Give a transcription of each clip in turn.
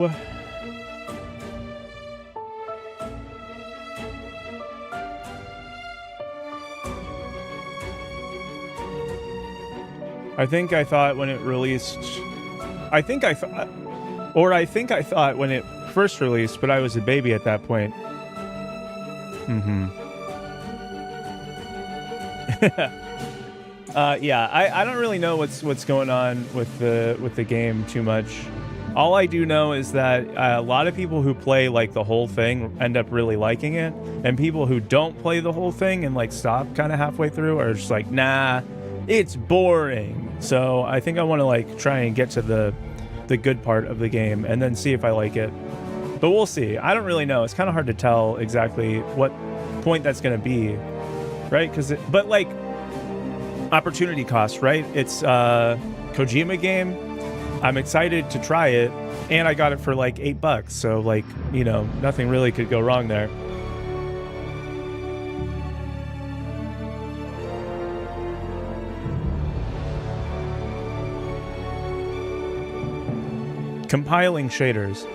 I think I thought when it released, I think I thought when it first released, but I was a baby at that point. Yeah, I don't really know what's going on with the game too much. All I do know is that a lot of people who play like the whole thing end up really liking it, and people who don't play the whole thing and like stop kind of halfway through are just like, nah, it's boring. So I think I want to like try and get to the good part of the game and then see if I like it. But we'll see. I don't really know. It's kind of hard to tell exactly what point that's going to be, right? But like opportunity cost, right? It's a Kojima game. I'm excited to try it, and I got it for like $8. So like, you know, nothing really could go wrong there. Compiling shaders.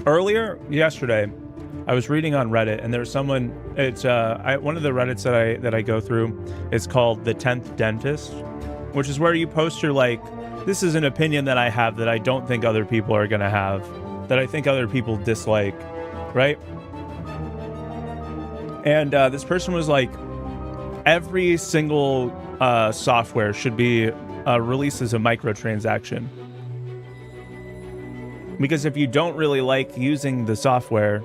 Earlier, yesterday, I was reading on Reddit, and there's someone. It's one of the Reddits that I go through. It's called the 10th Dentist, which is where you post your like, this is an opinion that I have that I don't think other people are gonna have, that I think other people dislike, right? And this person was like, every single software should be released as a microtransaction. Because if you don't really like using the software,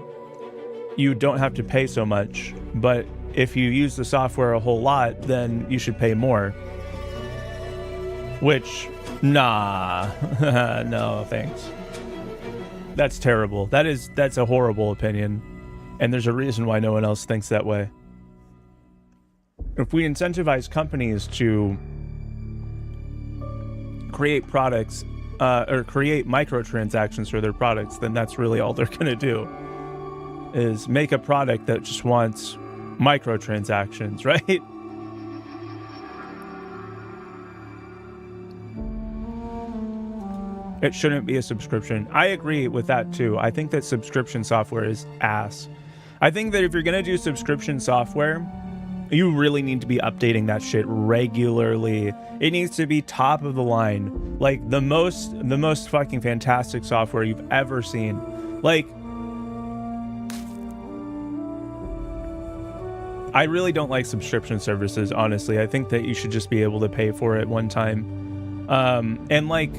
you don't have to pay so much. But if you use the software a whole lot, then you should pay more. Which, nah, no thanks. That's terrible. That's a horrible opinion. And there's a reason why no one else thinks that way. If we incentivize companies to create products or create microtransactions for their products, then that's really all they're gonna do, is make a product that just wants microtransactions, right? It shouldn't be a subscription. I agree with that too. I think that subscription software is ass. I think that if you're gonna do subscription software, you really need to be updating that shit regularly. It needs to be top of the line. Like the most fucking fantastic software you've ever seen. Like, I really don't like subscription services, honestly. I think that you should just be able to pay for it one time. And like,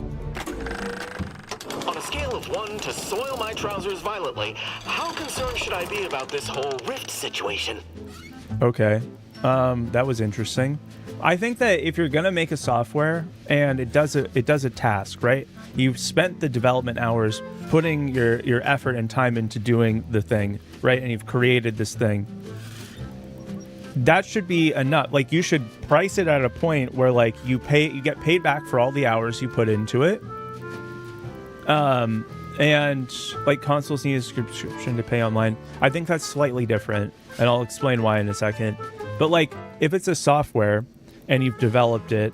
on a scale of 1 to soil my trousers violently, how concerned should I be about this whole Rift situation? Okay. That was interesting. I think that if you're gonna make a software and it does a task, right? You've spent the development hours putting your effort and time into doing the thing, right? And you've created this thing. That should be enough. Like, you should price it at a point where like you get paid back for all the hours you put into it. And like consoles need a subscription to pay online. I think that's slightly different, and I'll explain why in a second. But like, if it's a software and you've developed it,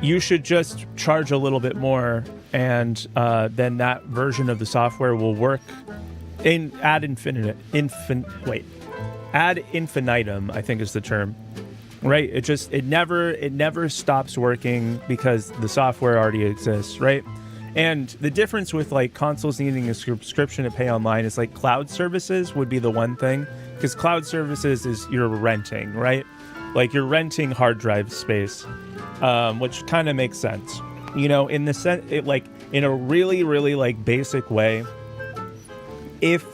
you should just charge a little bit more, and then that version of the software will work ad infinitum, I think is the term. Right? It never stops working because the software already exists, right? And the difference with like consoles needing a subscription to pay online is like cloud services would be the one thing, because cloud services is you're renting, right? Like you're renting hard drive space, which kind of makes sense, you know, in the sense, like in a really, really like basic way. If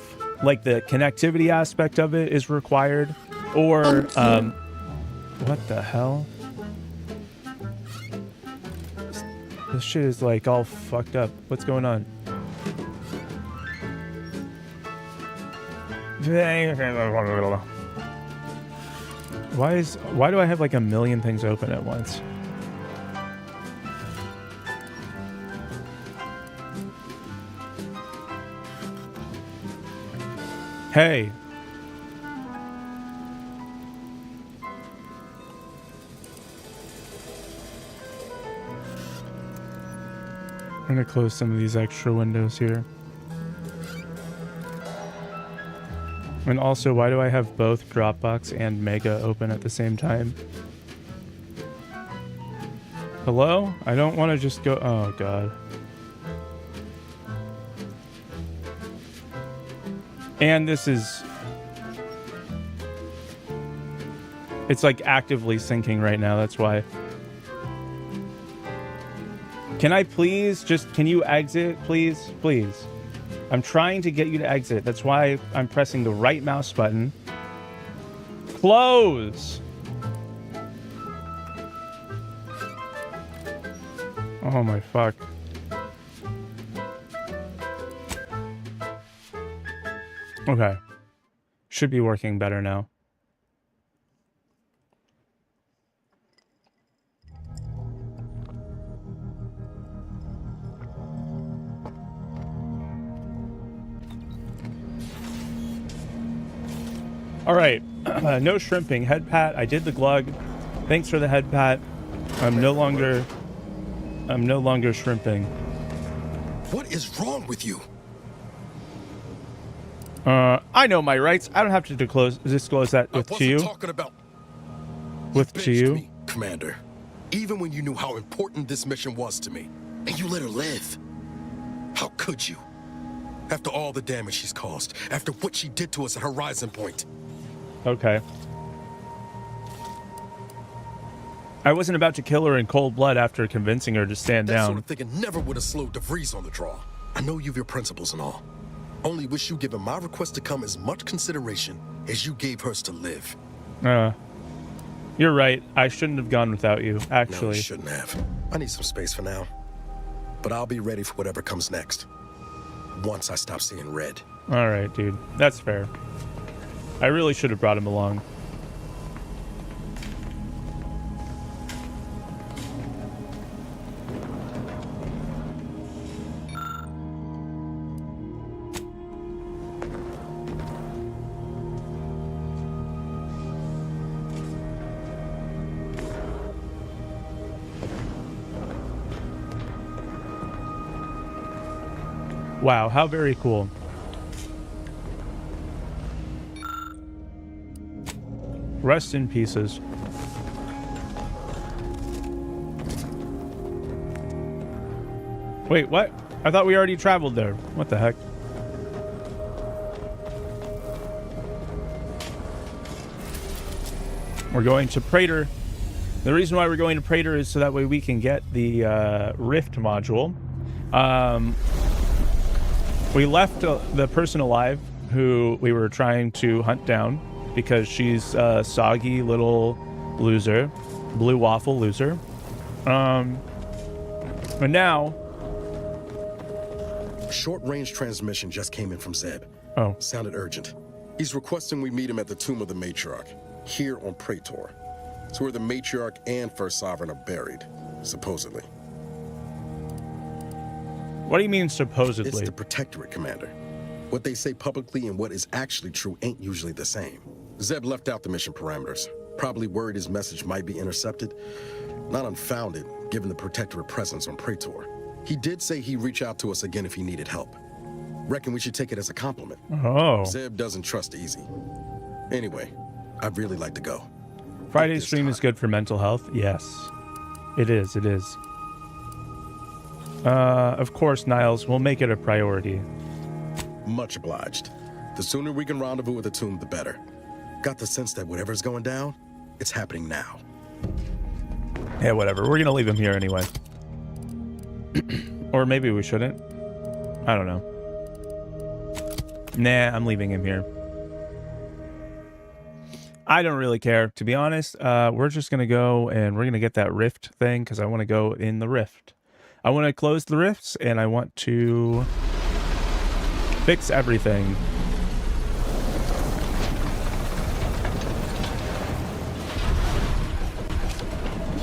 like the connectivity aspect of it is required, or what the hell? This shit is like all fucked up. What's going on? Why do I have like a million things open at once? Hey. I'm gonna close some of these extra windows here. And also, why do I have both Dropbox and Mega open at the same time? Hello? I don't want to just go... Oh, God. And this is... It's like actively syncing right now, that's why. Can I please just... Can you exit, please? Please. I'm trying to get you to exit. That's why I'm pressing the right mouse button. Close! Oh my fuck. Okay. Should be working better now. All right. No shrimping. Head pat. I did the glug. Thanks for the head pat. I'm no longer shrimping. What is wrong with you? I know my rights. I don't have to disclose that to you. Talking about To you. me, Commander. Even when you knew how important this mission was to me, and you let her live. How could you? After all the damage she's caused, after what she did to us at Horizon Point. Okay. I wasn't about to kill her in cold blood after convincing her to stand That down. sort of thinking never would have slowed DeVries on the draw. I know you've your principles and all. Only wish you given my request to come as much consideration as you gave hers to live. You're right. I shouldn't have gone without you, No, actually. you shouldn't have. I need some space for now. But I'll be ready for whatever comes next. Once I stop seeing red. All right, dude. That's fair. I really should have brought him along. Wow, how very cool. Rest in pieces. Wait, what? I thought we already traveled there. What the heck? We're going to Praetor. The reason why we're going to Praetor is so that way we can get the Rift module. We left the person alive who we were trying to hunt down because she's a soggy little loser, blue waffle loser. And now... A short-range transmission just came in from Zeb. Oh. Sounded urgent. He's requesting we meet him at the Tomb of the Matriarch, here on Praetor. It's where the Matriarch and First Sovereign are buried, supposedly. What do you mean, supposedly? It's the Protectorate, Commander. What they say publicly and what is actually true ain't usually the same. Zeb left out the mission parameters, probably worried his message might be intercepted. Not unfounded, given the Protectorate presence on Praetor. He did say he'd reach out to us again if he needed help. Reckon we should take it as a compliment. Oh. Zeb doesn't trust easy. Anyway, I'd really like to go. Friday's stream is good for mental health. Yes. It is, it is. Of course, Niles, we'll make it a priority. Much obliged. The sooner we can rendezvous at the tomb, the better. Got the sense that whatever's going down, it's happening now. Yeah, whatever. We're gonna leave him here anyway. Or maybe we shouldn't. I don't know. Nah, I'm leaving him here. I don't really care, to be honest. We're just gonna go and we're gonna get that rift thing because I want to go in the rift. I want to close the rifts and I want to fix everything.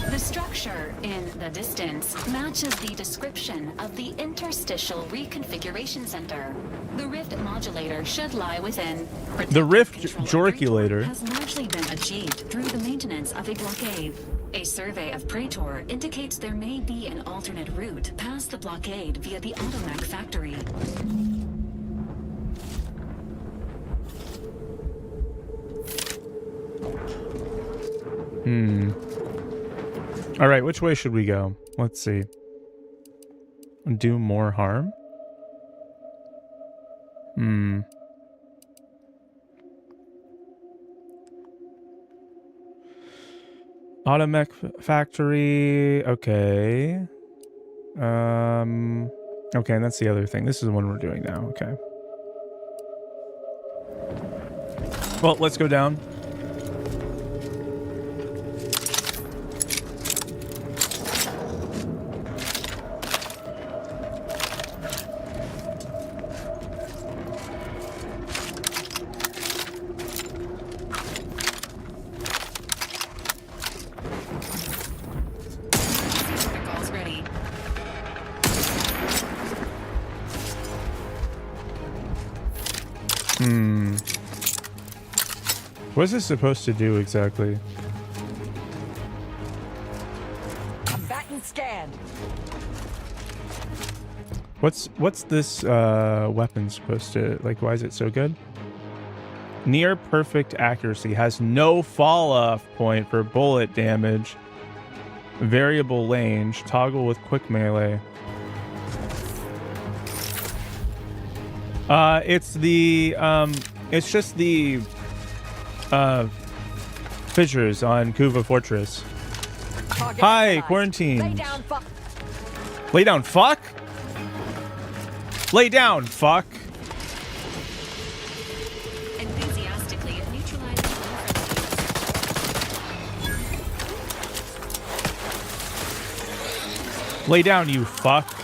The structure in the a distance matches the description of the interstitial reconfiguration center. The rift modulator should lie within. The rift Protective control of jorculator Praetor has largely been achieved through the maintenance of a blockade. A survey of Praetor indicates there may be an alternate route past the blockade via the Automech factory. All right, which way should we go? Let's see. Do more harm? Automech factory. Okay. Okay, and that's the other thing. This is the one we're doing now. Okay. Well, let's go down. Protocols ready. What is this supposed to do exactly? Combatant scanned. What's this weapon supposed to, like, why is it so good? Near perfect accuracy, has no fall off point for bullet damage, variable range, toggle with quick melee. It's just the fissures on Kuva Fortress. Target Hi, neutralized. quarantine. Lay down, fuck. Lay down, fuck. Lay down, fuck. Enthusiastically neutralizing Lay down, you fuck.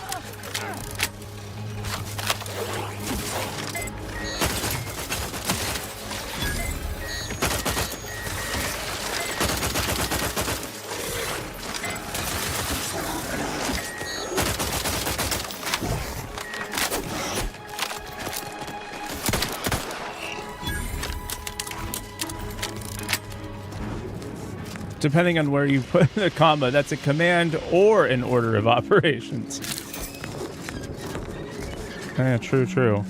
Depending on where you put the comma, that's a command or an order of operations. Yeah, true.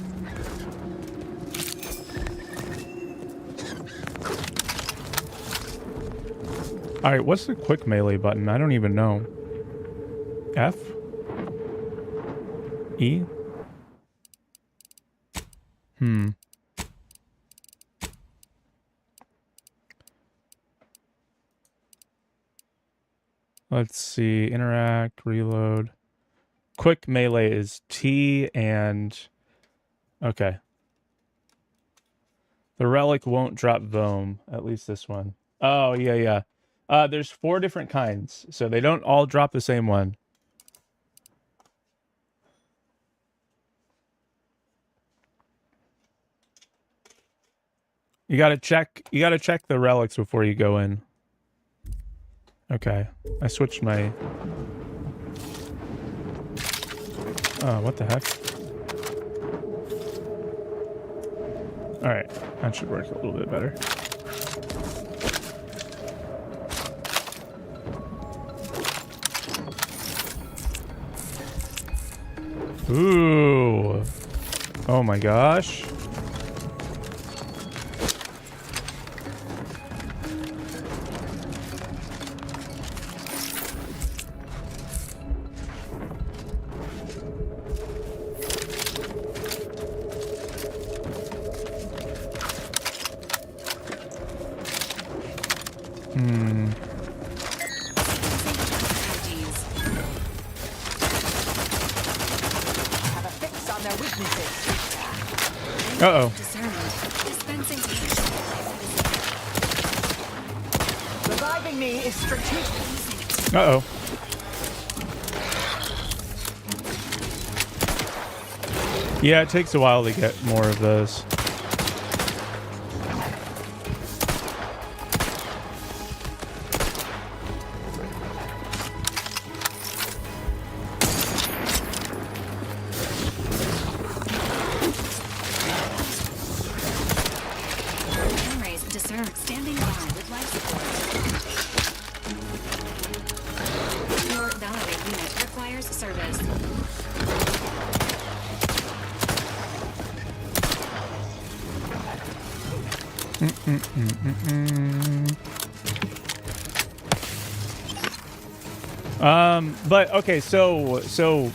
All right, what's the quick melee button? I don't even know. F? E? Let's see. Interact, reload. Quick melee is T and... Okay. The relic won't drop Voam. At least this one. Oh, yeah. There's 4 different kinds, so they don't all drop the same one. You gotta check the relics before you go in. Okay, I switched my... Oh, what the heck? Alright, that should work a little bit better. Ooh. Oh my gosh. Uh-oh. Reviving me is strategic. Uh-oh. Yeah, it takes a while to get more of those. requires service. But okay, so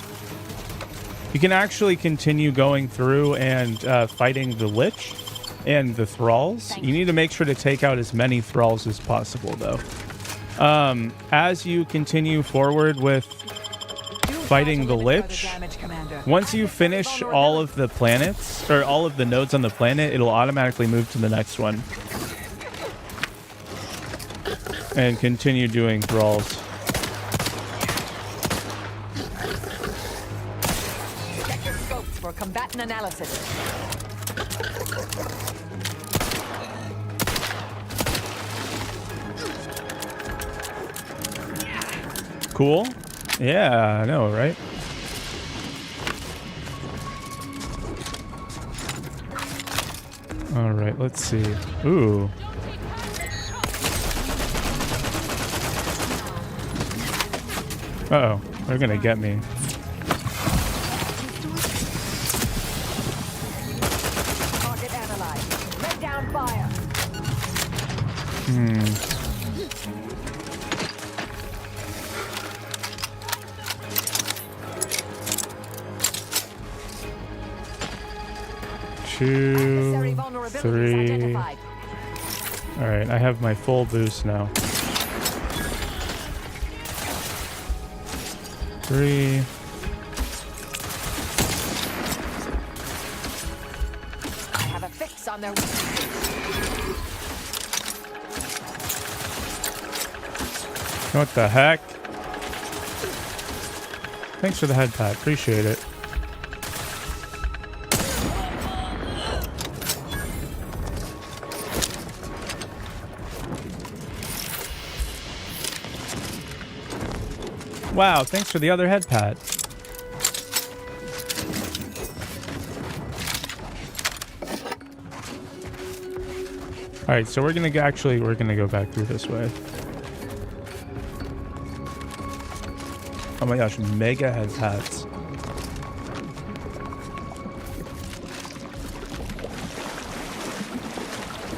you can actually continue going through and fighting the Lich and the Thralls. You need to make sure to take out as many Thralls as possible, though. As you continue forward with fighting the Lich, once you finish all of the planets, or all of the nodes on the planet, it'll automatically move to the next one. And continue doing Thralls. Check your scopes for combatant analysis. Cool? Yeah, I know, right? All right, let's see. Ooh. Uh-oh, they're gonna get me. Target analyzed. Let down fire. Two, Necessary vulnerabilities three. identified. All right, I have my full boost now. 3. I have a fix on their What the heck? Thanks for the head pat. Appreciate it. Wow, thanks for the other head pat. All right, so we're gonna go back through this way. Oh my gosh, mega head pats.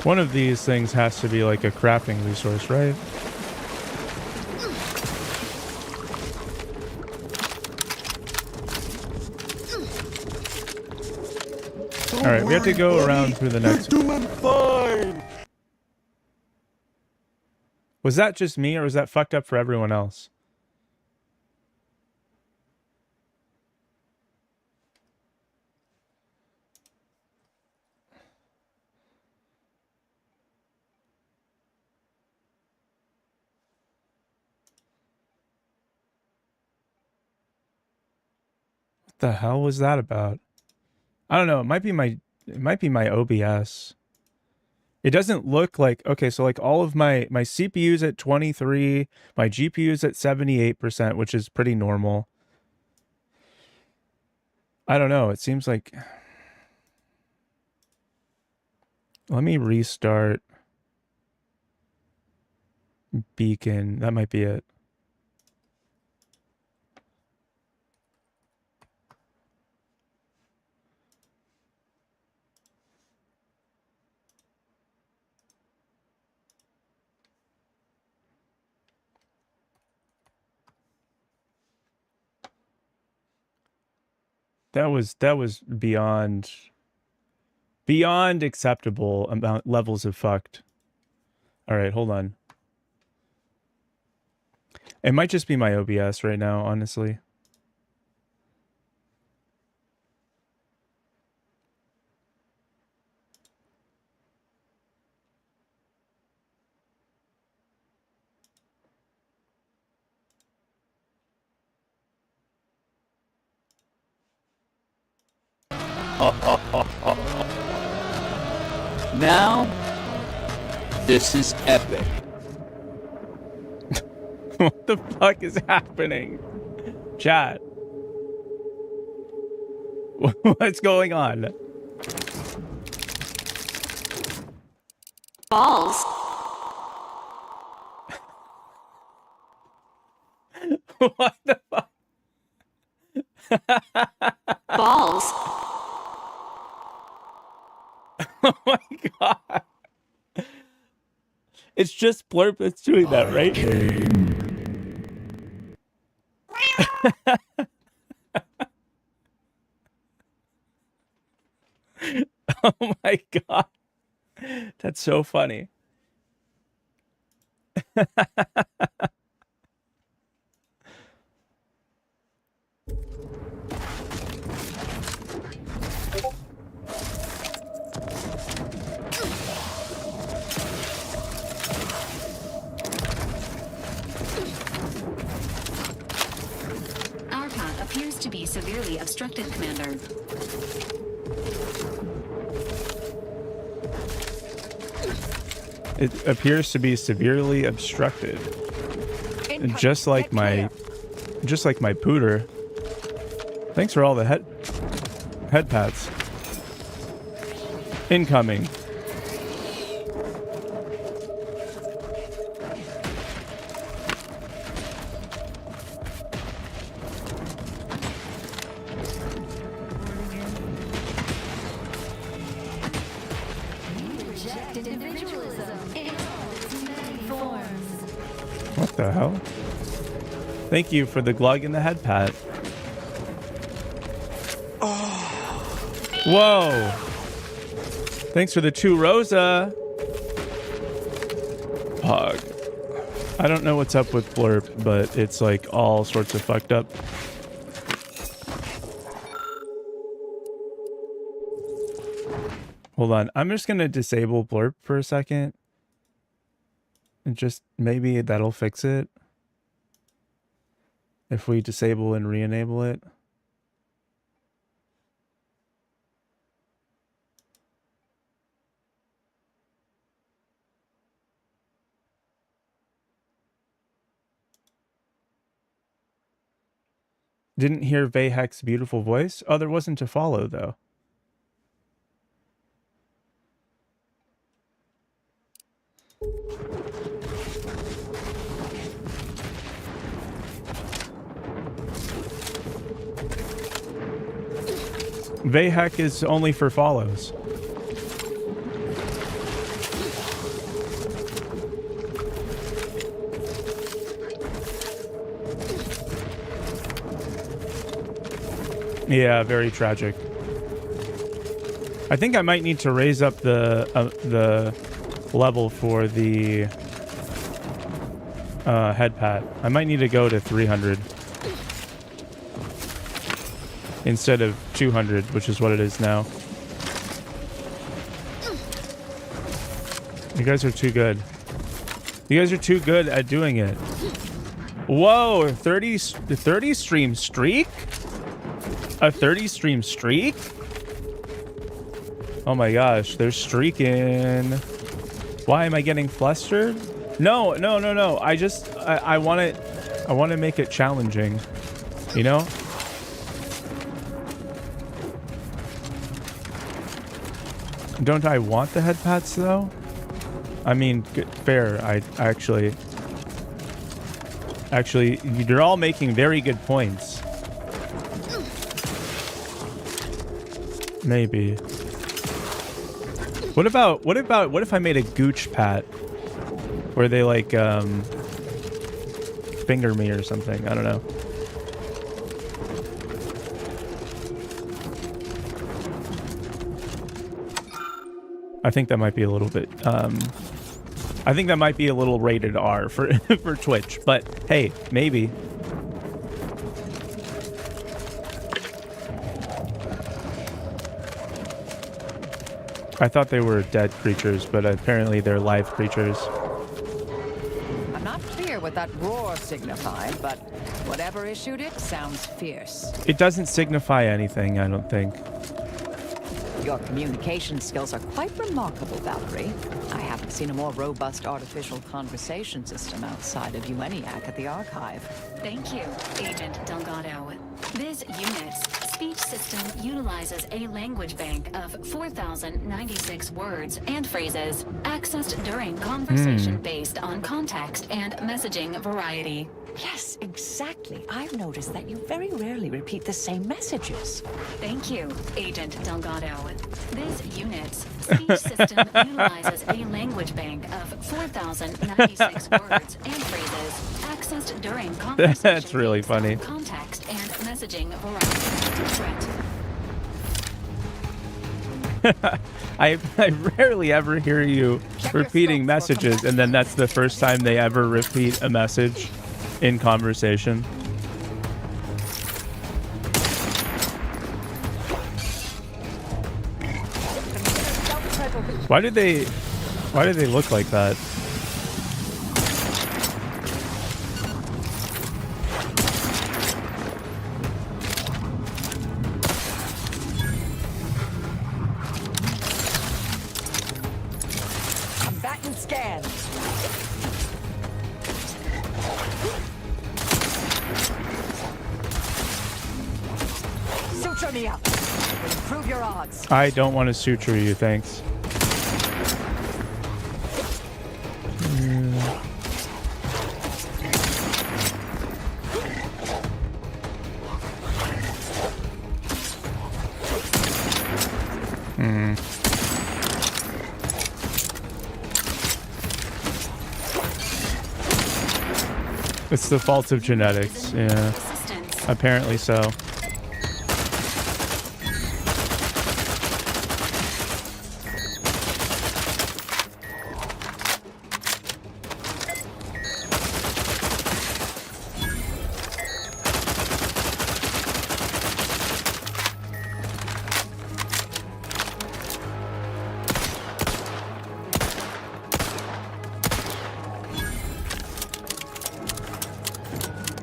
One of these things has to be like a crafting resource, right? All right, we have to go around through the next one. Fine. Was that just me, or was that fucked up for everyone else? What the hell was that about? I don't know. It might be my OBS. It doesn't look like, okay, so like all of my CPU's at 23, my GPU's at 78%, which is pretty normal. I don't know. It seems like, let me restart Beacon. That might be it. That was beyond acceptable amount levels of fucked. All right, hold on. It might just be my OBS right now, honestly. Now, this is epic. What the fuck is happening? Chat. What's going on? Balls. What the fuck? Balls. Oh my god. It's just Blurp that's doing that, right? Oh my god. That's so funny. Our path appears to be severely obstructed, Commander. It appears to be severely obstructed. Just like my pooter. Thanks for all the head pats. Incoming. What the hell? Thank you for the glug and the head pat. Whoa! Thanks for the 2 Rosa. Pog. I don't know what's up with Blurp, but it's like all sorts of fucked up. Hold on. I'm just gonna disable Blurp for a second. And just maybe that'll fix it. If we disable and re-enable it. Didn't hear Vahek's beautiful voice? Oh, there wasn't to follow, though. Vahek is only for follows. Yeah, very tragic. I think I might need to raise up the level for the head pat. I might need to go to 300 instead of 200, which is what it is now. You guys are too good. You guys are too good at doing it. Whoa, 30 stream streak? A 30 stream streak? Oh my gosh, they're streaking. Why am I getting flustered? No. I want to make it challenging. You know? Don't I want the head pats though? I mean, fair. I actually, you're all making very good points. Maybe. What if I made a gooch pat where they like finger me or something? I don't know. I think that might be a little bit I think that might be a little rated R for for Twitch, but hey, maybe. I thought they were dead creatures, but apparently they're live creatures. I'm not clear what that roar signified, but whatever issued it sounds fierce. It doesn't signify anything, I don't think. Your communication skills are quite remarkable, Valkyrie. I haven't seen a more robust artificial conversation system outside of UNIAC at the archive. Thank you, Agent Delgado. This unit's speech system utilizes a language bank of 4,096 words and phrases accessed during conversation based on context and messaging variety. Yes, exactly. I've noticed that you very rarely repeat the same messages. Thank you, Agent Delgado. This unit's speech system utilizes a language bank of 4,096 words and phrases accessed during conversation That's really based on funny. context and messaging variety. I rarely ever hear you repeating messages, and then that's the first time they ever repeat a message in conversation. Why did they look like that? Combatant scan. Suture me up. Improve your odds. I don't want to suture you, thanks. It's the fault of genetics, yeah. Apparently so.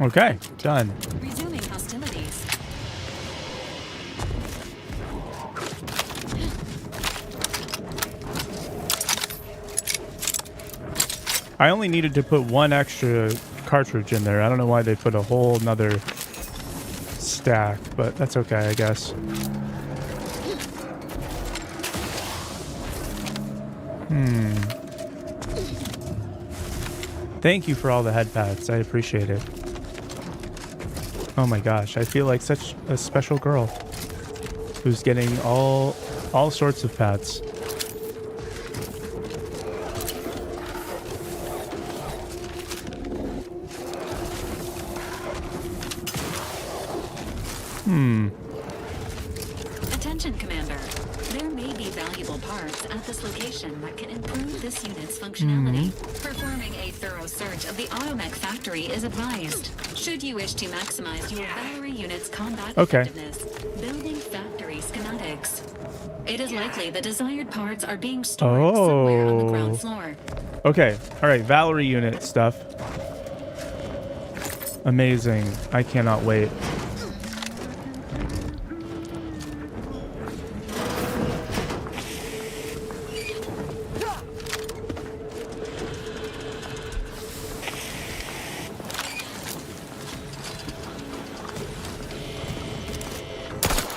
Okay, done. Resuming hostilities. I only needed to put one extra cartridge in there. I don't know why they put a whole nother stack, but that's okay, I guess. Thank you for all the head pats. I appreciate it. Oh my gosh, I feel like such a special girl who's getting all sorts of pats. Attention, Commander. There may be valuable parts at this location that can improve this unit's functionality. Performing a thorough search of the automech factory is advised. Should you wish to maximize your Valerie unit's combat effectiveness, building factory schematics. It is likely the desired parts are being stored somewhere on the ground floor. Okay, alright, Valerie unit stuff. Amazing. I cannot wait.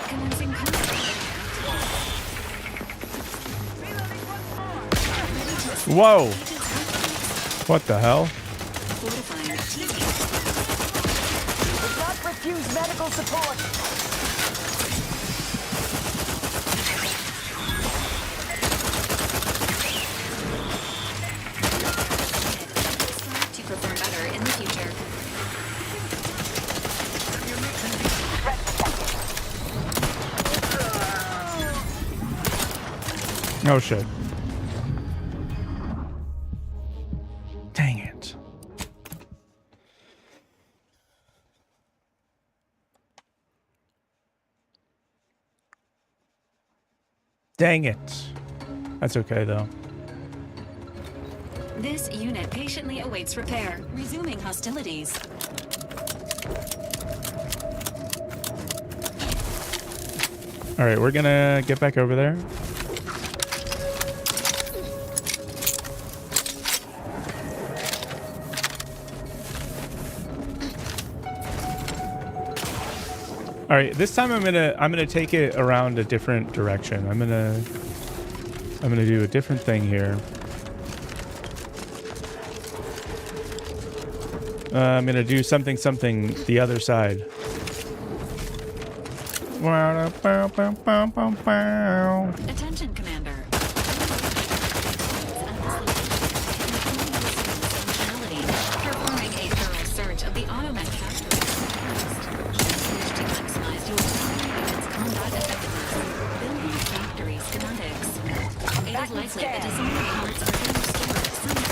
Commencing combat. Whoa! What the hell? Fortifying TV. Do not refuse medical support. To perform better in the future. Oh shit. Dang it. Dang it. That's okay though. This unit patiently awaits repair. Resuming hostilities. Alright, we're gonna get back over there. All right, this time I'm gonna take it around a different direction. I'm gonna do a different thing here. I'm gonna do something the other side. Attention, Commander. Performing a thorough search of the automech factory. To maximize your unit's combat effectiveness. Building factory schematics. It is likely that design parts are being stored somewhere.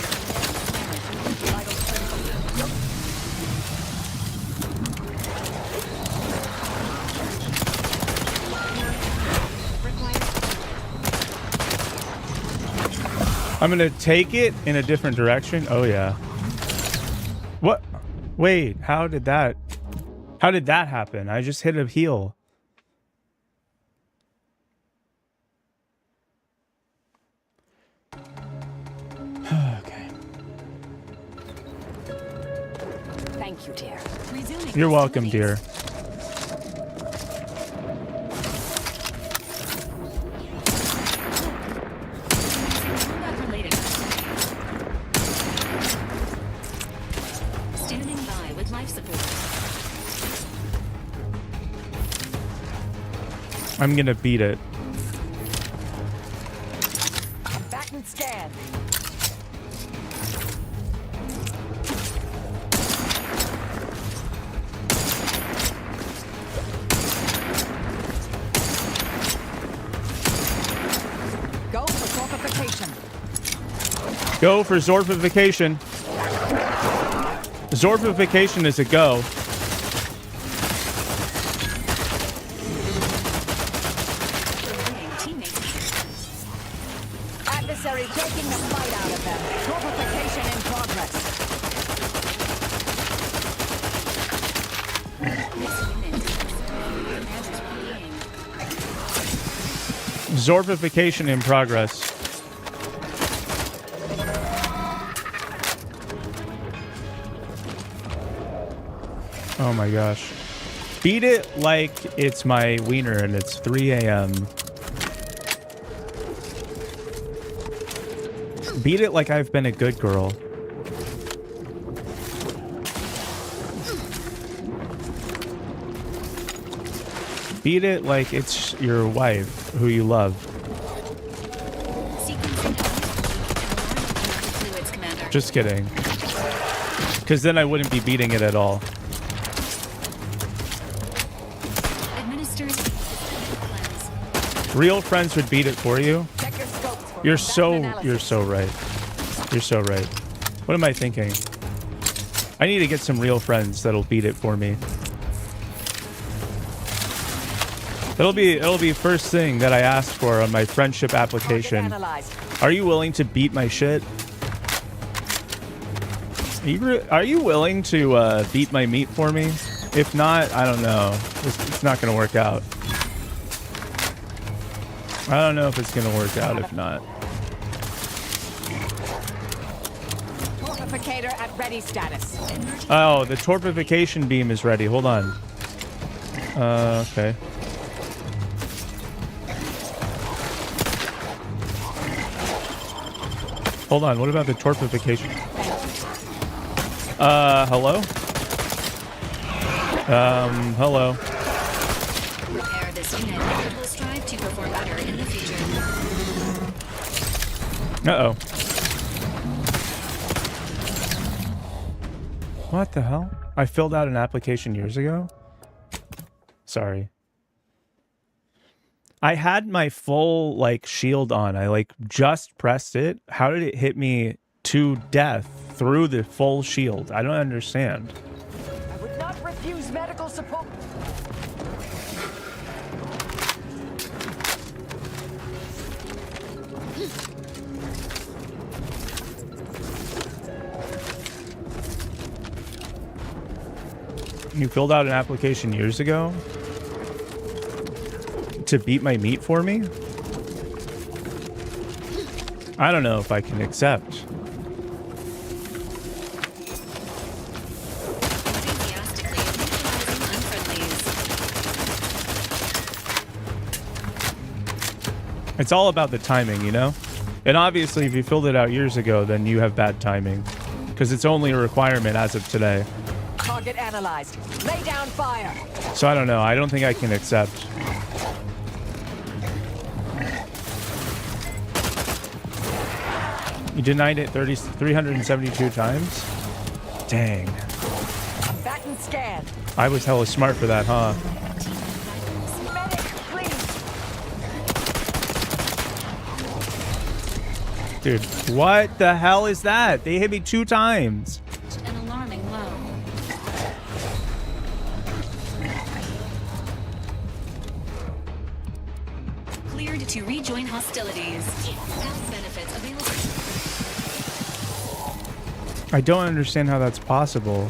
I'm gonna take it in a different direction. Oh yeah. What? Wait, how did that happen? I just hit a heal. Okay. Thank you, dear. Resuming You're welcome, dear. combat-related standing by with life support. I'm gonna beat it. Back and scan. Go for fortification. Go for Zorpification. Zorpification is a go. Adversary taking the fight out of them. Fortification in progress. Zorpification in progress. Oh my gosh. Beat it like it's my wiener and it's 3 a.m. Beat it like I've been a good girl. Beat it like it's your wife who you love. Just kidding. Because then I wouldn't be beating it at all. Real friends would beat it for you. You're so right. You're so right. What am I thinking? I need to get some real friends that'll beat it for me. It'll be first thing that I ask for on my friendship application. Are you willing to beat my shit? Are you willing to beat my meat for me? If not, I don't know. It's not gonna work out. I don't know if it's gonna work out if not. Torpificator at ready status. Oh, the torpification beam is ready. Hold on. Okay. Hold on, what about the torpification? Hello? Hello. Repair this unit and it will strive to perform better in the future. Uh-oh. What the hell? I filled out an application years ago? Sorry. I had my full, like, shield on. I, like, just pressed it. How did it hit me to death through the full shield? I don't understand. I would not refuse medical support. You filled out an application years ago? To beat my meat for me? I don't know if I can accept. It's all about the timing, you know? And obviously, if you filled it out years ago, then you have bad timing. Because it's only a requirement as of today. Target analyzed. Lay down fire. So I don't know. I don't think I can accept. You denied it 372 times? Dang. Combatant scan. I was hella smart for that, huh? Medic, please. Dude, what the hell is that? They hit me 2 times. An alarming low. Cleared to rejoin hostilities. Health benefits available. I don't understand how that's possible.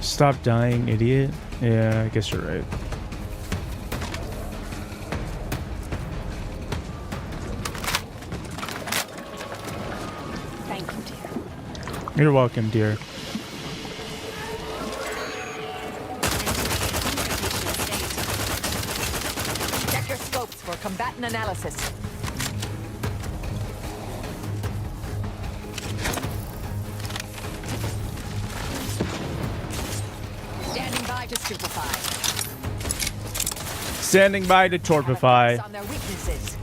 Stop dying, idiot. Yeah, I guess you're right. Thank you, dear. You're welcome, dear. Check your scopes for combatant analysis. Standing by to stupefy. Standing by to torpify. On their weaknesses.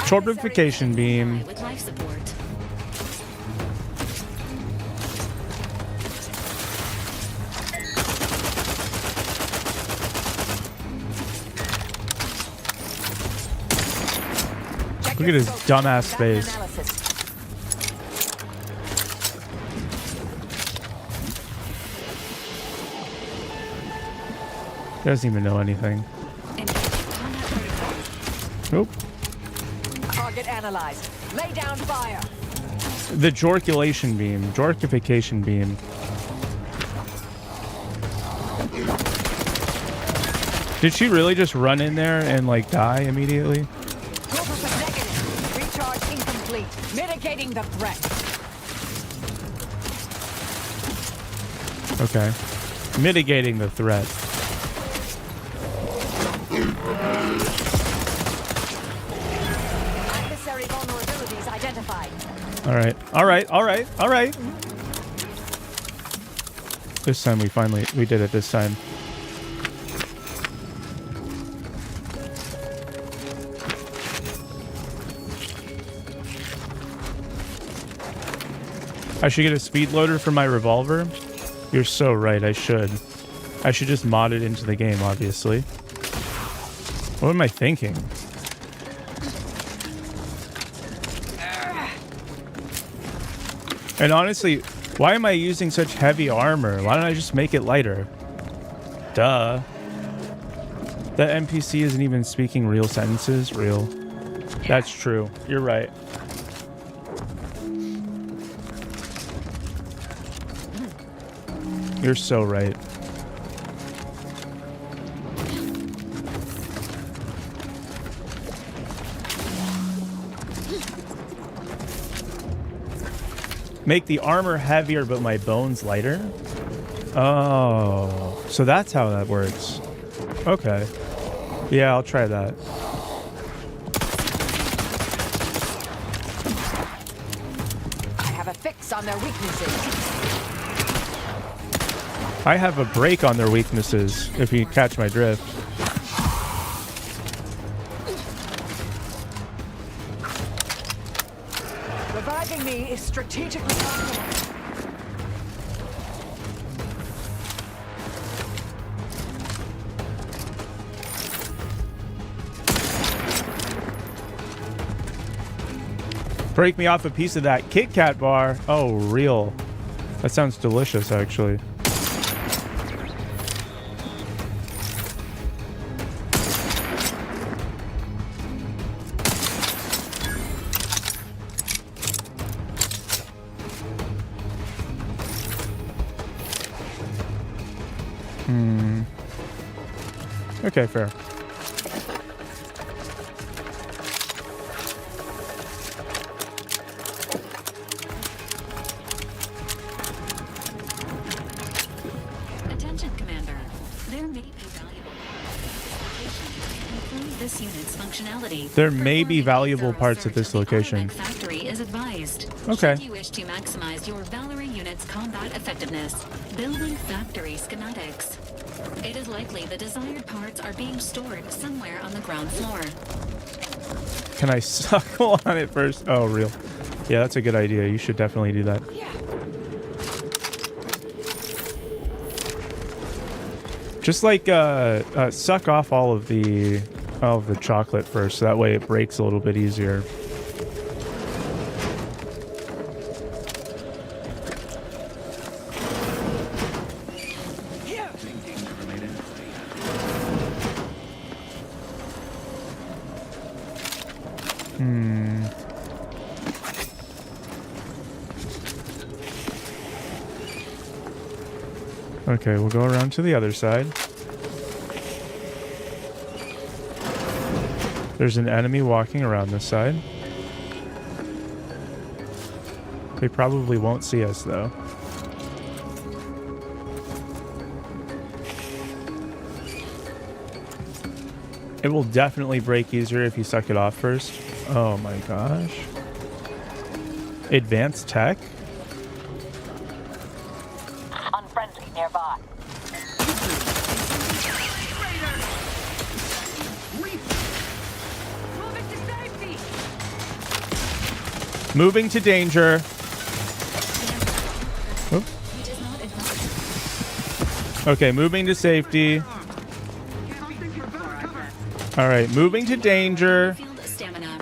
Torpification beam. With life support. Look at his dumbass face. Doesn't even know anything. Nope. Target analyzed. Lay down fire. The jorculation beam. Jorkification beam. Did she really just run in there and like die immediately? Negative. Recharge incomplete. Mitigating the threat. Okay. Mitigating the threat. Adversary vulnerabilities identified. Alright. Alright. Alright. Alright. This time we did it this time. I should get a speed loader for my revolver. You're so right, I should. I should just mod it into the game, obviously. What am I thinking? And honestly, why am I using such heavy armor? Why don't I just make it lighter? Duh. That NPC isn't even speaking real sentences. Real. That's true. You're right. You're so right. Make the armor heavier, but my bones lighter? Oh, so that's how that works. Okay. Yeah, I'll try that. I have a fix on their weaknesses. I have a break on their weaknesses, if you catch my drift. Reviving me is strategically optimal. Break me off a piece of that Kit Kat bar. Oh, real. That sounds delicious, actually. Okay, fair. Attention, Commander. There may be valuable improve this unit's functionality. There may be Performing a valuable thorough parts at search this of the location. automatic factory is advised. Okay. Should you wish to maximize your Valerie unit's combat effectiveness, building factory schematics. It is likely the desired parts are being stored somewhere on the ground floor. Can I suckle on it first? Oh, real. Yeah, that's a good idea. You should definitely do that. Just like suck off all of the chocolate first, so that way it breaks a little bit easier. Okay, we'll go around to the other side. There's an enemy walking around this side. They probably won't see us, though. It will definitely break easier if you suck it off first. Oh my gosh. Advanced tech? Unfriendly nearby. Moving to danger. Oop. Okay, moving to safety. All right, moving to danger. Field stamina.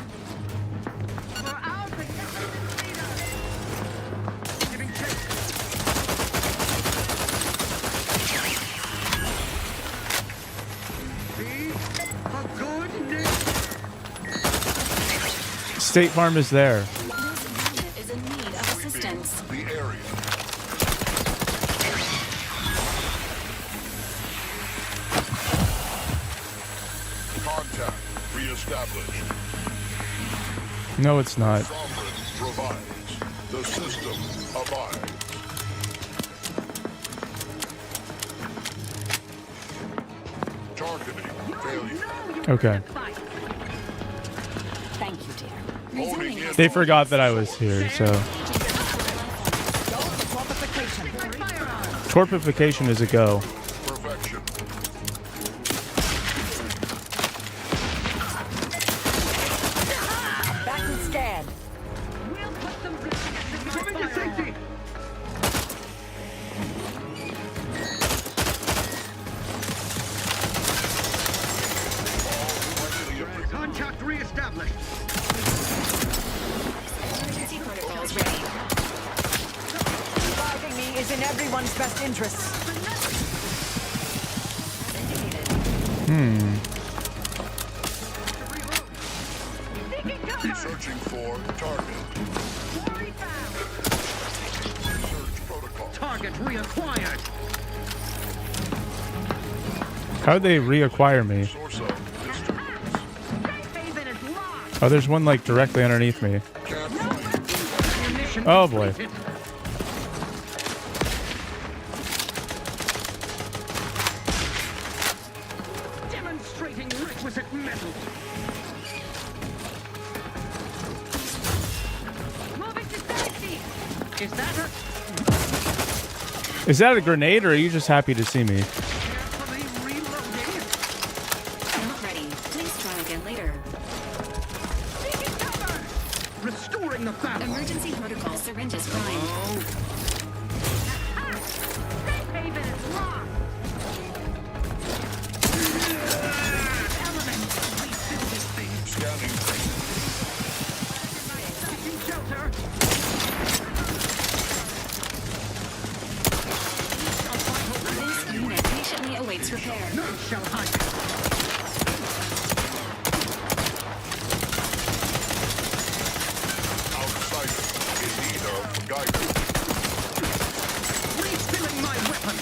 State Farm is there. This unit is in need of assistance. The area. Contact reestablished. No, it's not. Sovereign provides. The system abides. Targeting failure. Okay. Thank you, dear. Holding in. They forgot that I was here, so. Corpification is a go. Perfection. Back and scan. Contact reestablished. Emergency protocols ready. Reviving me is in everyone's best interests. Searching for target. Search protocol. Target reacquired. How'd they reacquire me? Source of disturbance. Haven is locked. Oh, there's one like directly underneath me. Can't find. Mission Oh boy. completed. Demonstrating requisite metal. Moving to safety. Is that a Is that a grenade, or are you just happy to see me? carefully reloading? Not ready. Please try again later. Taking cover. Restoring the battle. Emergency protocol syringes primed. Safe haven is locked. Element. We do this thing. Scanning. Taking shelter. This unit patiently awaits repair. None shall hide. Outsider. In need of guidance. Refilling my weapon.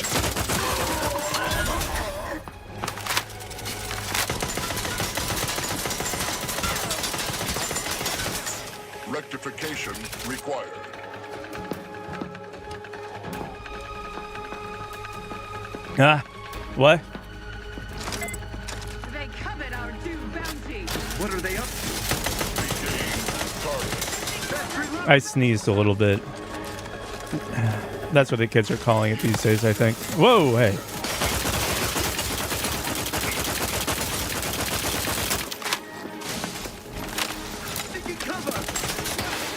Ah, what? They covet our due bounty. What are they up to? I sneezed a little bit. That's what the kids are calling it these days, I think. Whoa, hey. Taking cover.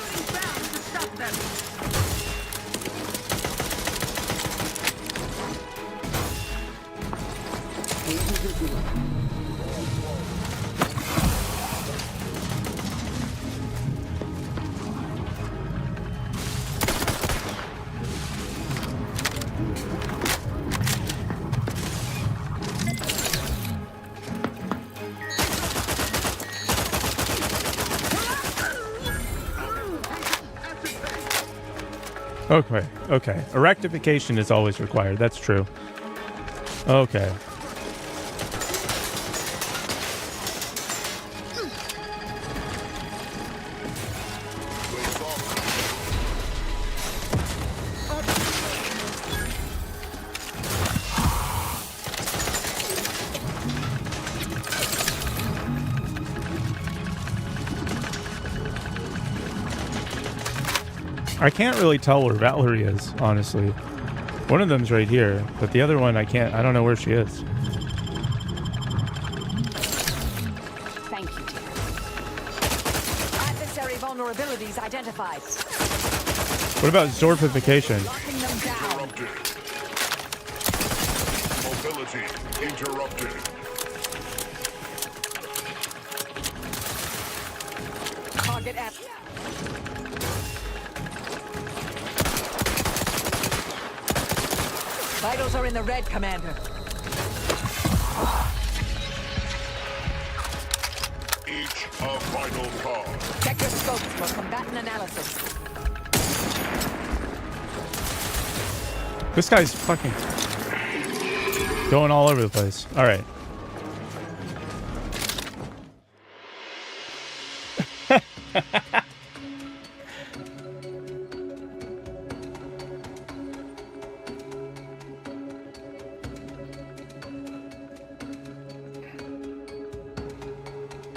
Shooting bound to stop them. Okay, okay. A rectification is always required. That's true. Okay. I can't really tell where Valerie is, honestly. One of them's right here, but the other one I don't know where she is. Thank you, dear. Adversary vulnerabilities identified. What about Zorpification? Locking them down. Mobility interrupted. Target at. Vitals are in the red, Commander. Each a vital card. Check your scopes for combatant analysis. This guy's fucking going all over the place. All right.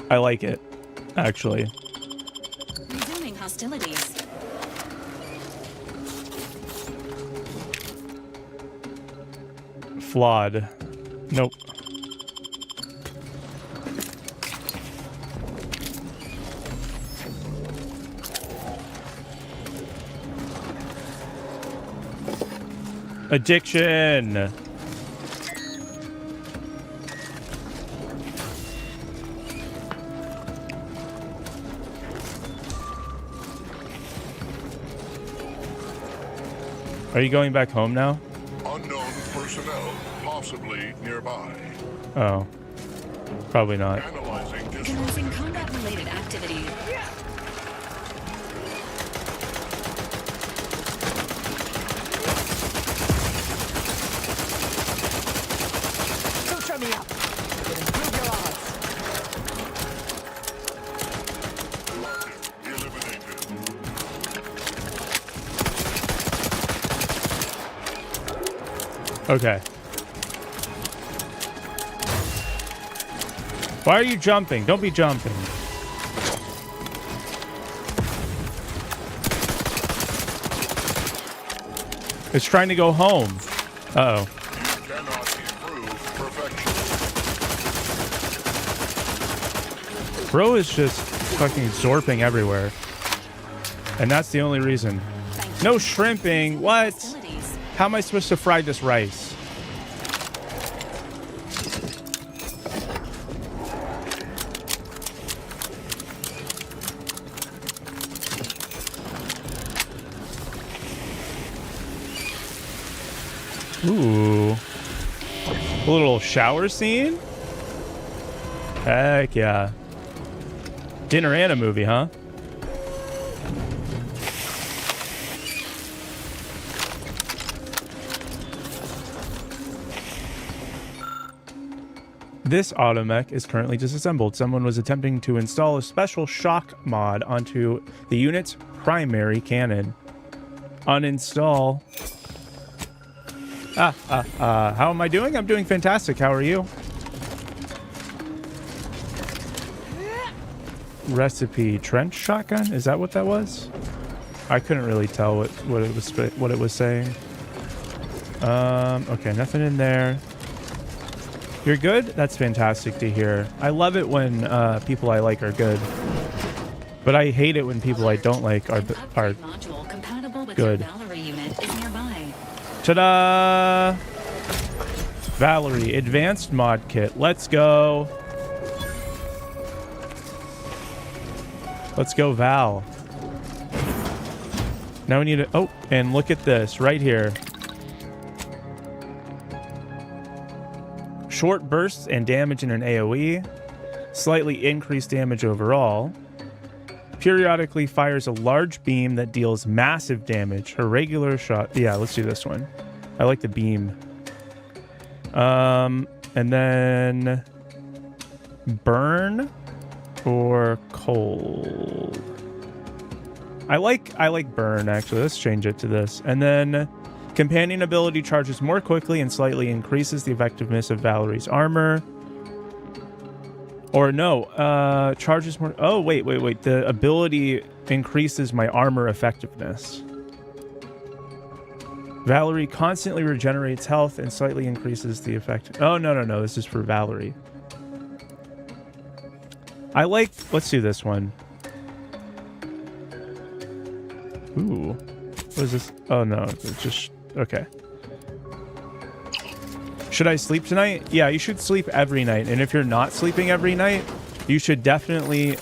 I like it, actually. Resuming hostilities. Flawed. Nope. Addiction. Are you going back home now? Unknown personnel, possibly nearby. Oh. Probably not. Analyzing district. Commencing combat-related activity. Suture me up. It'll improve your odds. Eliminated. Okay. Why are you jumping? Don't be jumping. It's trying to go home. Uh-oh. Cannot improve perfection. Bro is just fucking zorping everywhere. And that's the only reason. No shrimping. What? Hostilities. How am I supposed to fry this rice? Ooh. A little shower scene? Heck yeah. Dinner and a movie, huh? This automech is currently disassembled. Someone was attempting to install a special shock mod onto the unit's primary cannon. Uninstall. How am I doing? I'm doing fantastic. How are you? Recipe trench shotgun? Is that what that was? I couldn't really tell what it was saying. Okay, nothing in there. You're good? That's fantastic to hear. I love it when people I like are good. But I hate it when people I don't like are Module compatible with good. your Valerie unit is nearby. Ta-da! Valerie, advanced mod kit. Let's go. Let's go, Val. Now we need to... Oh, and look at this right here. Short bursts and damage in an AoE. Slightly increased damage overall. Periodically fires a large beam that deals massive damage. Her regular shot... Yeah, let's do this one. I like the beam. And then... Burn or cold? I like burn, actually. Let's change it to this. And then... Companion ability charges more quickly and slightly increases the effectiveness of Valerie's armor. Or no, charges more... Oh, wait. The ability increases my armor effectiveness. Valerie constantly regenerates health and slightly increases the effect... Oh, no. This is for Valerie. I like... Let's do this one. Ooh. What is this? Oh, no. It's just... Okay. Should I sleep tonight? Yeah, you should sleep every night. And if you're not sleeping every night, you should definitely...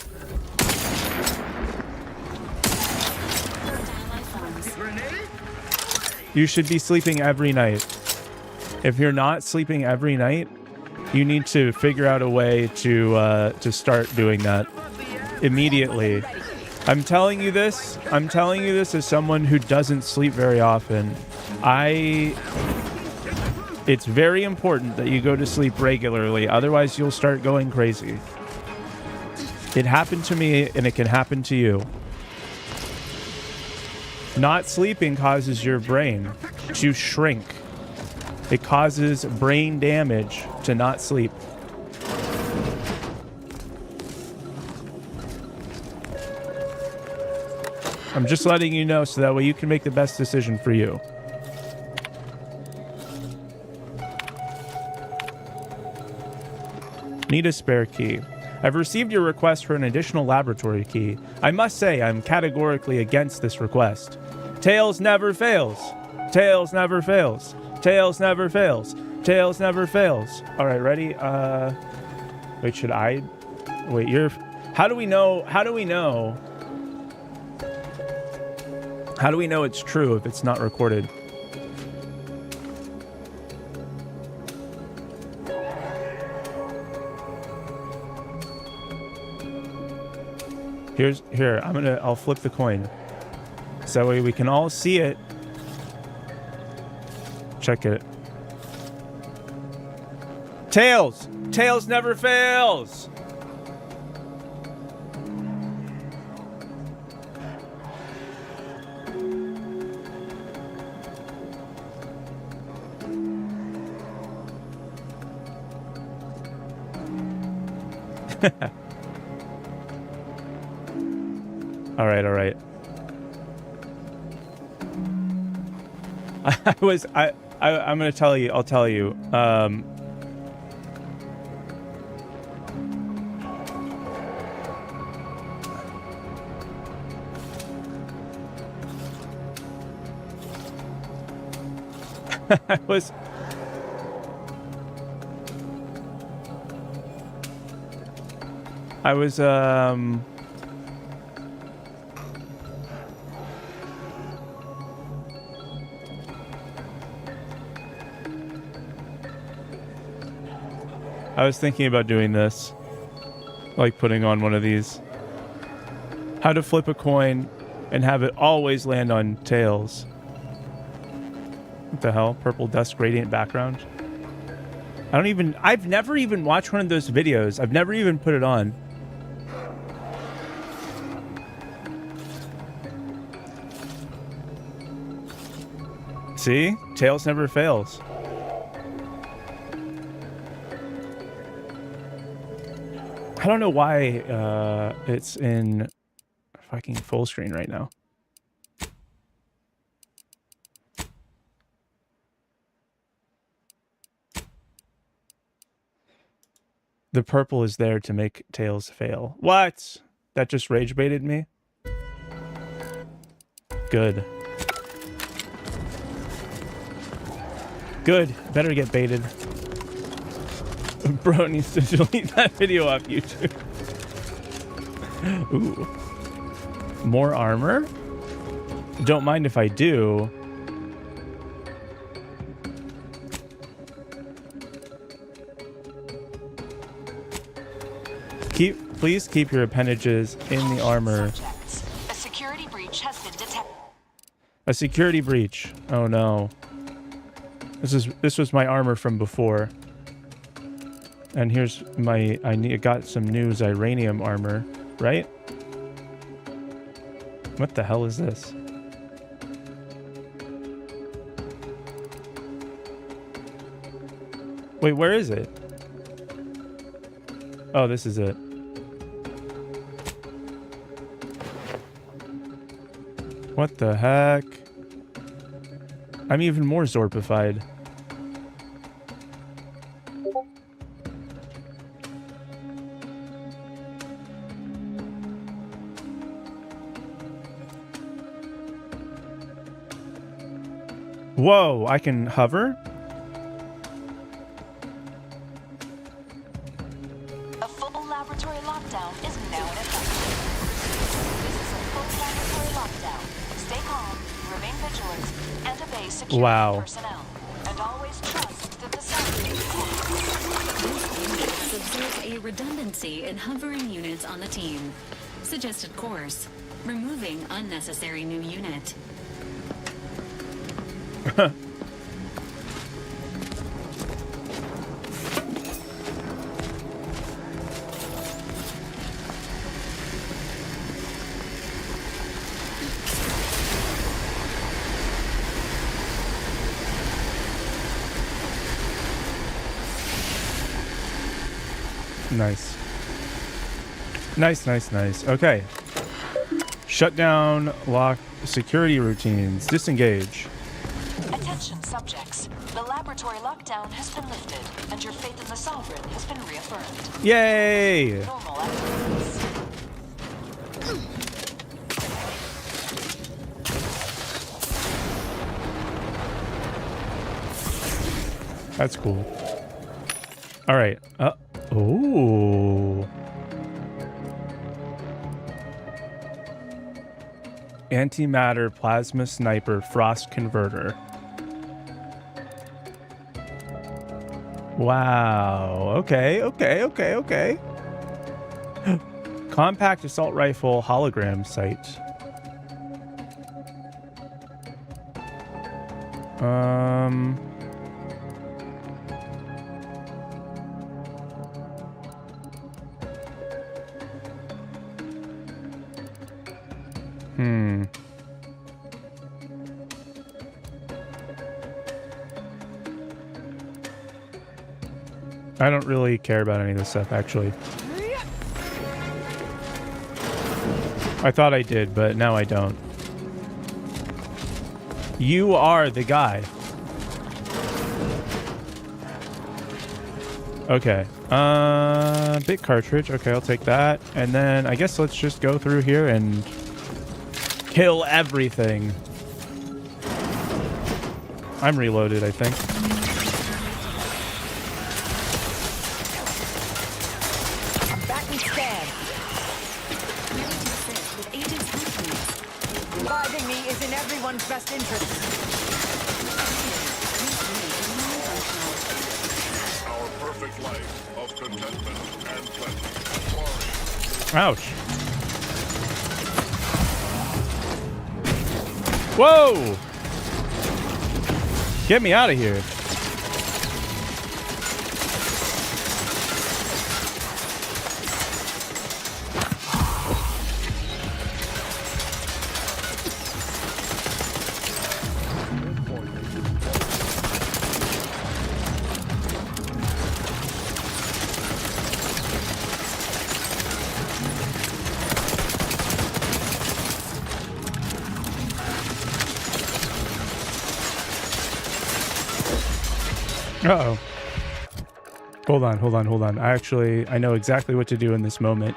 You should be sleeping every night. If you're not sleeping every night, you need to figure out a way to start doing that immediately. I'm telling you this as someone who doesn't sleep very often. It's very important that you go to sleep regularly, otherwise you'll start going crazy. It happened to me, and it can happen to you. Not sleeping causes your brain to shrink. It causes brain damage to not sleep. I'm just letting you know so that way you can make the best decision for you. Need a spare key. I've received your request for an additional laboratory key. I must say I'm categorically against this request. Tails never fails. Tails never fails. Tails never fails. Tails never fails. All right, ready? Wait, should I? Wait, you're... How do we know? How do we know? How do we know it's true if it's not recorded? Here, I'll flip the coin. So that way we can all see it. Check it. Tails! Tails never fails! All right. I'm gonna tell you. I'll tell you. I was thinking about doing this, like putting on one of these. How to flip a coin and have it always land on tails. What the hell? Purple dust gradient background. I've never even watched one of those videos. I've never even put it on. See? Tails never fails. I don't know why it's in fucking full screen right now. The purple is there to make Tails fail. What? That just rage baited me? Good. Good. Better get baited. Bro needs to delete that video off YouTube. Ooh. More armor? Don't mind if I do. Please keep your appendages in the armor. A security breach has been detected. A security breach. Oh no. This was my armor from before. And here's my got some new Ziranium armor, right? What the hell is this? Wait, where is it? Oh, this is it. What the heck? I'm even more Zorpified. Whoa, I can hover? A full laboratory lockdown is now in effect. This is a full laboratory lockdown. Stay calm, remain vigilant, and obey security personnel. And always trust that the sound is This unit has observed a redundancy in hovering units on the team. Suggested course: removing unnecessary new unit. Nice. Nice. Okay. Shut down, lock, security routines, disengage. Attention subjects. The laboratory lockdown has been lifted, and your faith in the Sovereign has been reaffirmed. Yay! Normal activities. That's cool. All right. Oh. Antimatter plasma sniper frost converter. Wow. Okay. Compact assault rifle hologram sight. I don't really care about any of this stuff, actually. I thought I did, but now I don't. You are the guy. Okay. Big cartridge. Okay, I'll take that. And then I guess let's just go through here and kill everything. I'm reloaded, I think. Back and stand. Reviving me is in everyone's best interest. Our perfect life of contentment and plenty. Ouch. Whoa! Get me out of here. Uh-oh. Hold on. I know exactly what to do in this moment.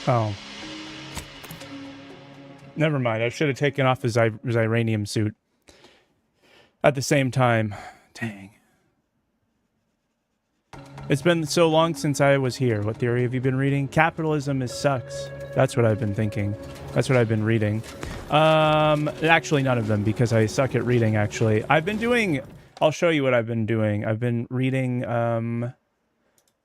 Oh. Never mind. I should have taken off his Iranium suit at the same time. Dang. It's been so long since I was here. What theory have you been reading? Capitalism sucks. That's what I've been thinking. That's what I've been reading. Actually, none of them, because I suck at reading, actually. I've been doing... I'll show you what I've been doing. I've been reading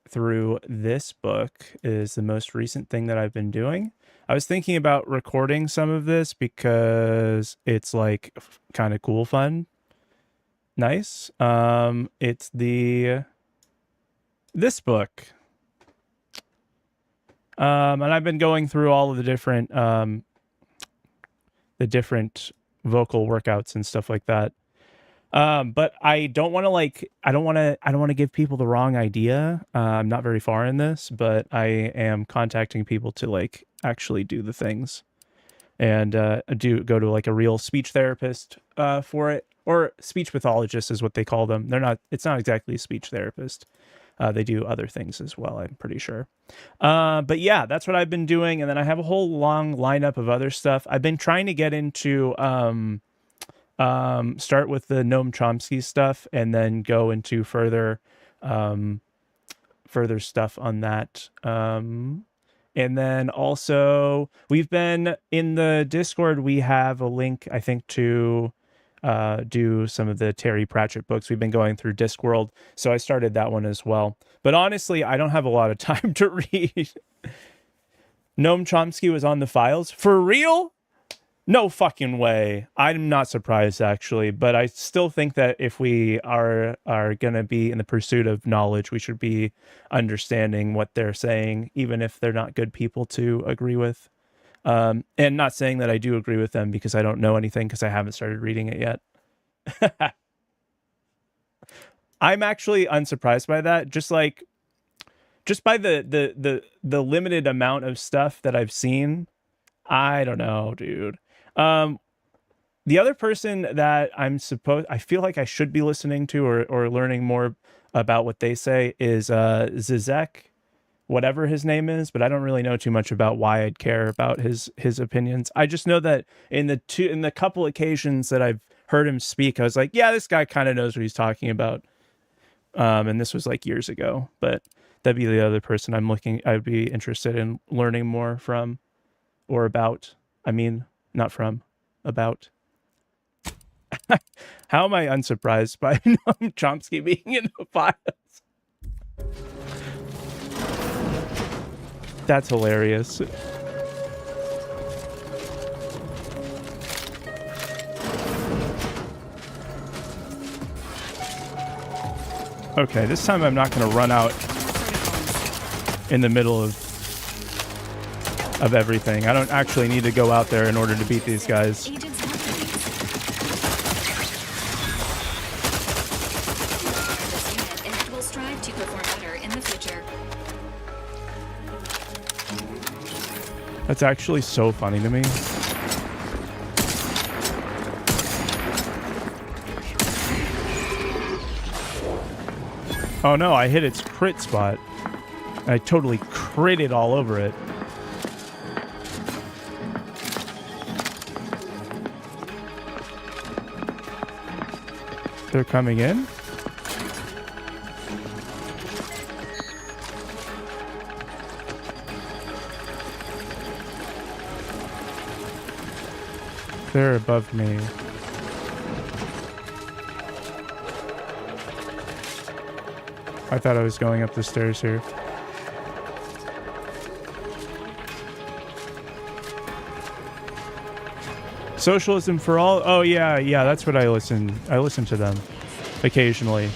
through this book is the most recent thing that I've been doing. I was thinking about recording some of this because it's like kind of cool, fun, nice. It's this book. And I've been going through all of the different vocal workouts and stuff like that. But I don't want to I don't want to give people the wrong idea. I'm not very far in this, but I am contacting people to actually do the things and go to like a real speech therapist for it, or speech pathologist is what they call them. It's not exactly a speech therapist. They do other things as well, I'm pretty sure. But yeah, that's what I've been doing. And then I have a whole long lineup of other stuff. I've been trying to get into start with the Noam Chomsky stuff and then go into further stuff on that. And then also we've been in the Discord. We have a link, I think, to do some of the Terry Pratchett books. We've been going through Discworld, so I started that one as well. But honestly, I don't have a lot of time to read. Noam Chomsky was on the files? For real? No fucking way. I'm not surprised, actually, but I still think that if we are going to be in the pursuit of knowledge, we should be understanding what they're saying, even if they're not good people to agree with. And not saying that I do agree with them because I don't know anything because I haven't started reading it yet. I'm actually unsurprised by that. Just by the limited amount of stuff that I've seen. I don't know, dude. The other person that I feel like I should be listening to or learning more about what they say is Zizek, whatever his name is, but I don't really know too much about why I'd care about his opinions. I just know that in the couple occasions that I've heard him speak, I was like, yeah, this guy kind of knows what he's talking about. And this was like years ago, but that'd be the other person I'd be interested in learning more from or about. I mean, not from, about. How am I unsurprised by Noam Chomsky being in the files? That's hilarious. Okay, this time I'm not going to run out in the middle of everything. I don't actually need to go out there in order to beat these guys. Will strive to perform better in the future. That's actually so funny to me. Oh no, I hit its crit spot. I totally critted all over it. They're coming in? They're above me. I thought I was going up the stairs here. Socialism for all? Oh yeah, that's what I listen to them occasionally.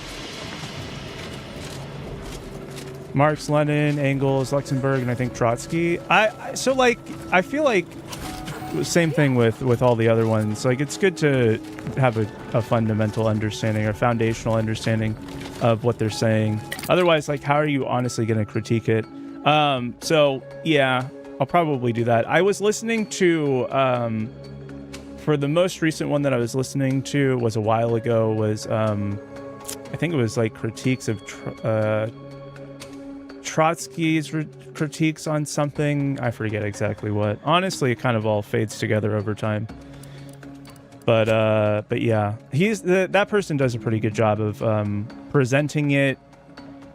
Marx, Lenin, Engels, Luxemburg, and I think Trotsky. I feel like same thing with all the other ones. Like, it's good to have a fundamental understanding or foundational understanding of what they're saying. Otherwise, like, how are you honestly going to critique it? So yeah, I'll probably do that. I was listening to for the most recent one that I was listening to was a while ago, was I think it was like critiques of Trotsky's critiques on something. I forget exactly what. Honestly, it kind of all fades together over time. But yeah, that person does a pretty good job of presenting it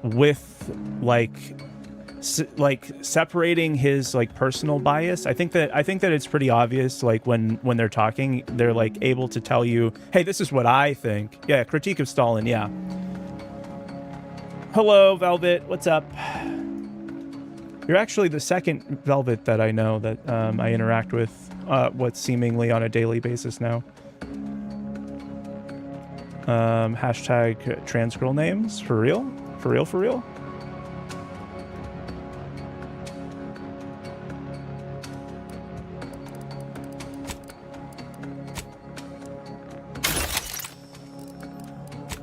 with like separating his like personal bias. I think that it's pretty obvious, like when they're talking, they're like able to tell you, hey, this is what I think. Yeah, critique of Stalin. Yeah. Hello, Velvet. What's up? You're actually the second Velvet that I know that I interact with what's seemingly on a daily basis now. Hashtag trans girl names. For real? For real? For real?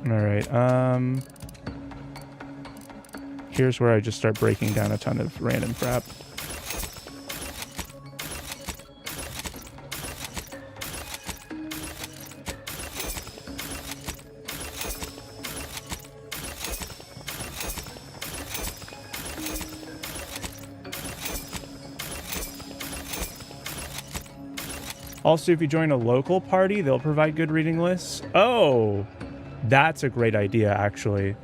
All right. Here's where I just start breaking down a ton of random crap. Also, if you join a local party, they'll provide good reading lists. Oh, that's a great idea, actually.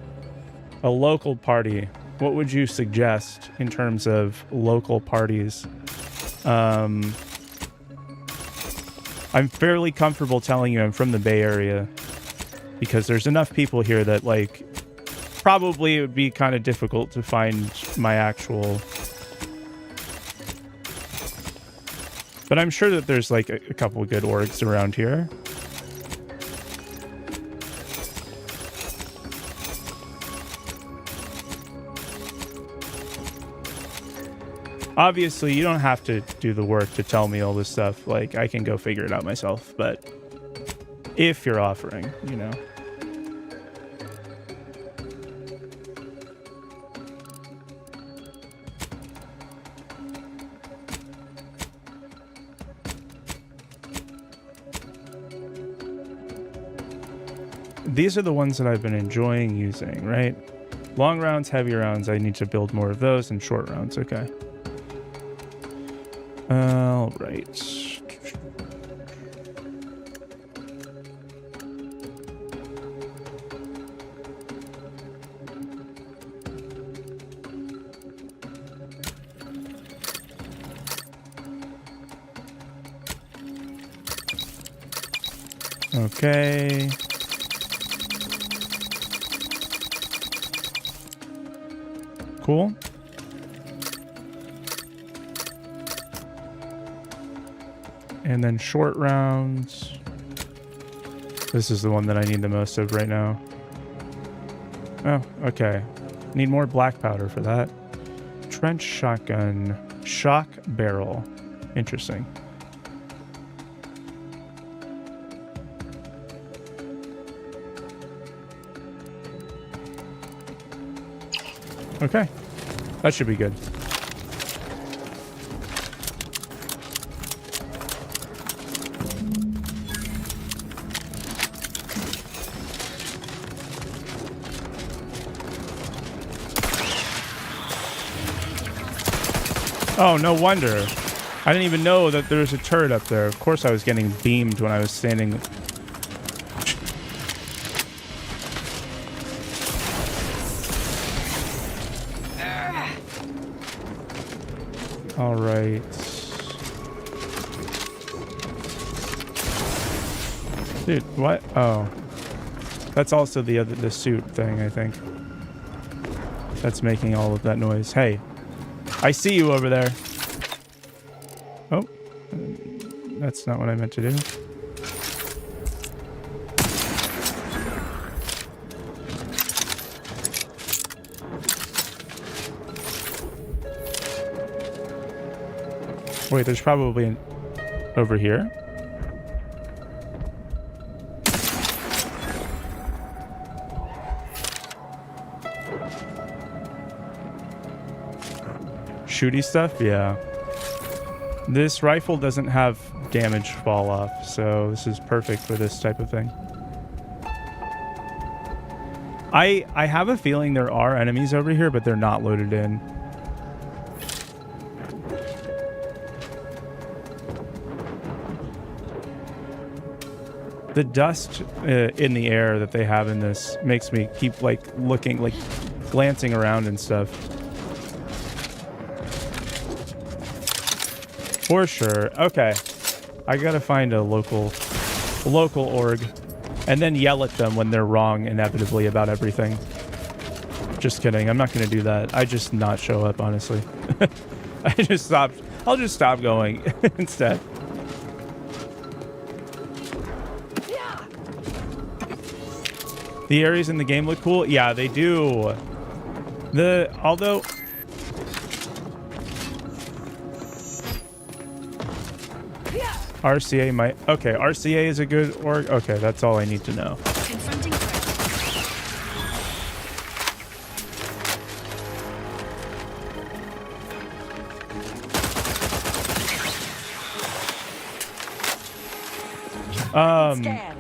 A local party. What would you suggest in terms of local parties? I'm fairly comfortable telling you I'm from the Bay Area because there's enough people here that, like, probably it would be kind of difficult to find my actual... But I'm sure that there's, like, a couple of good orgs around here. Obviously, you don't have to do the work to tell me all this stuff. Like, I can go figure it out myself. But if you're offering, you know. These are the ones that I've been enjoying using, right? Long rounds, heavy rounds, I need to build more of those, and short rounds, okay. All right. Okay. Cool. And then short rounds. This is the one that I need the most of right now. Oh, okay. Need more black powder for that. Trench shotgun. Shock barrel. Interesting. Okay. That should be good. Oh, no wonder. I didn't even know that there was a turret up there. Of course I was getting beamed when I was standing. All right. Dude, what? Oh. That's also the suit thing, I think. That's making all of that noise. Hey. I see you over there. Oh. That's not what I meant to do. Wait, there's probably Over here. Shooty stuff? Yeah. This rifle doesn't have damage fall off, so this is perfect for this type of thing. I have a feeling there are enemies over here, but they're not loaded in. The dust in the air that they have in this makes me keep like looking, like glancing around and stuff. For sure. Okay. I gotta find a local org and then yell at them when they're wrong inevitably about everything. Just kidding. I'm not gonna do that. I just not show up, honestly. I'll just stop going instead. The areas in the game look cool. Yeah, they do. Although RCA might... Okay, RCA is a good org. Okay, that's all I need to know.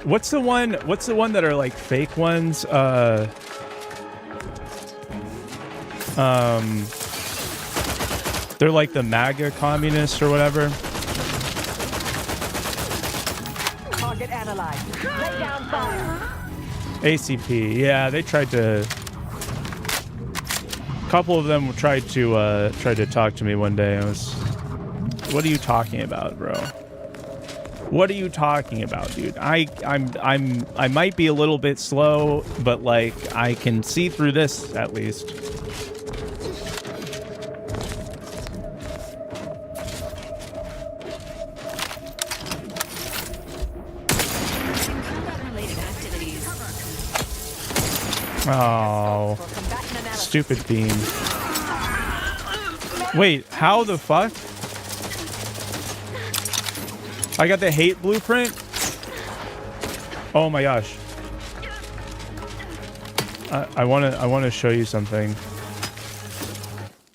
What's the one that are like fake ones? They're like the MAGA communists or whatever. Target analyzed. Lay down fire. ACP. Yeah, they tried to... A couple of them tried to talk to me one day. I was... What are you talking about, bro? What are you talking about, dude? I might be a little bit slow, but like I can see through this at least. Oh, stupid beam. Wait, how the fuck? I got the hate blueprint? Oh my gosh. I want to show you something.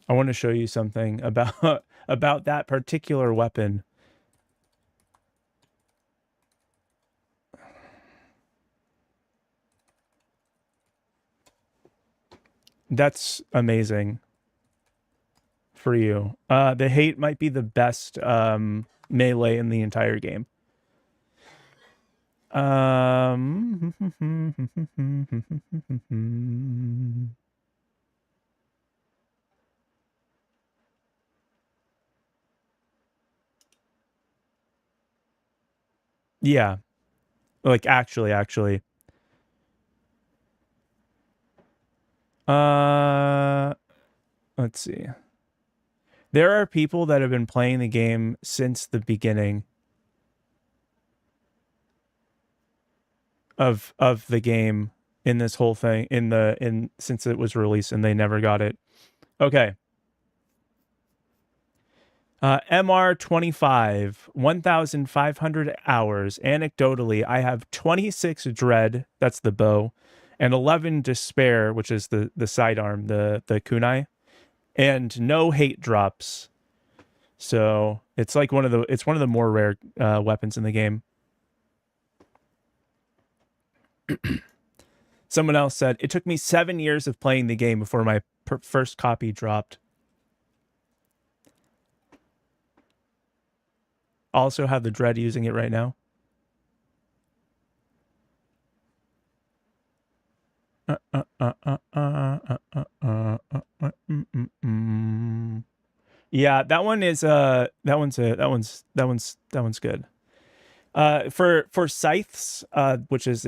I want to show you something about that particular weapon. That's amazing for you. The hate might be the best melee in the entire game. Yeah. Like actually. Let's see. There are people that have been playing the game since the beginning of the game in this whole thing since it was released and they never got it. Okay. MR25, 1,500 hours. Anecdotally, I have 26 dread, that's the bow, and 11 despair, which is the sidearm, the kunai, and no hate drops. So it's like one of the more rare weapons in the game. Someone else said, it took me 7 years of playing the game before my first copy dropped. Also have the dread using it right now. Yeah, that one is that one's good. For scythes, which is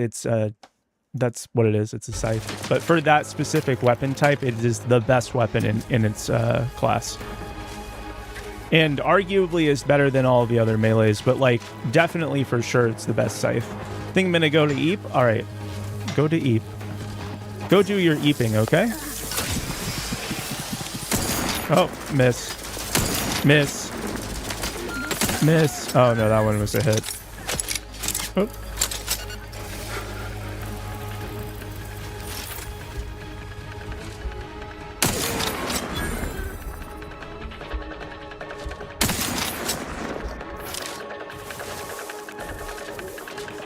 that's what it is. It's a scythe. But for that specific weapon type, it is the best weapon in its class. And arguably is better than all the other melees, but like definitely for sure it's the best scythe. I think I'm gonna go to Eep. All right, go to Eep. Go do your eeping, okay? Oh, miss. Miss. Oh no, that one was a hit. Oh.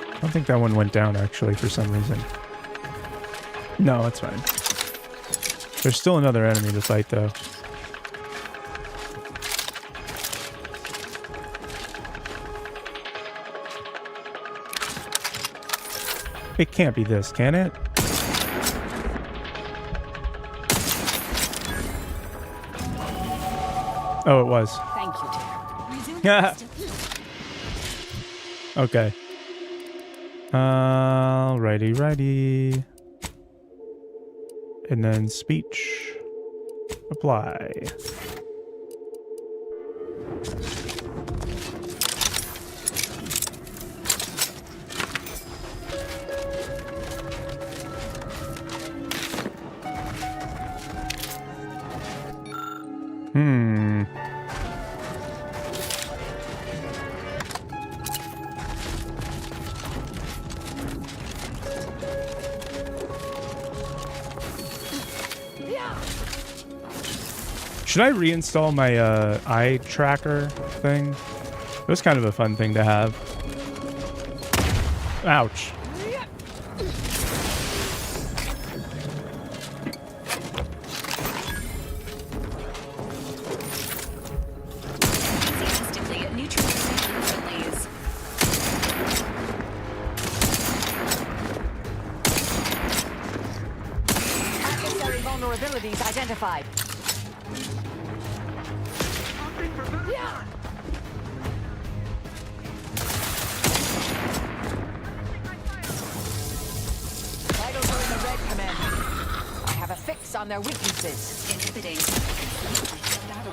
I don't think that one went down actually for some reason. No, it's fine. There's still another enemy to fight though. It can't be this, can it? Oh, it was. Thank you, dear. Okay. Righty. And then speech. Apply. Should I reinstall my eye tracker thing? It was kind of a fun thing to have. Ouch. Adversary vulnerabilities identified. Vitals are in the red, Commander. I have a fix on their weaknesses. Inhibiting.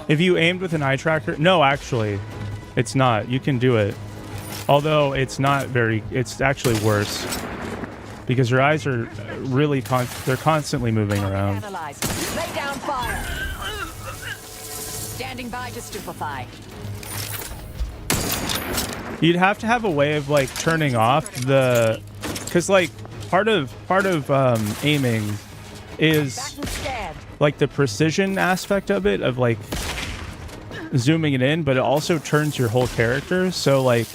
If you aimed with an eye tracker... No, actually. It's not. You can do it. Although it's not very... It's actually worse. Because your eyes are really... They're constantly moving around. Analyze. Lay down fire. Standing by to stupefy. You'd have to have a way of like turning off the... Because like part of aiming is like the precision aspect of it, of like zooming it in, but it also turns your whole character. So like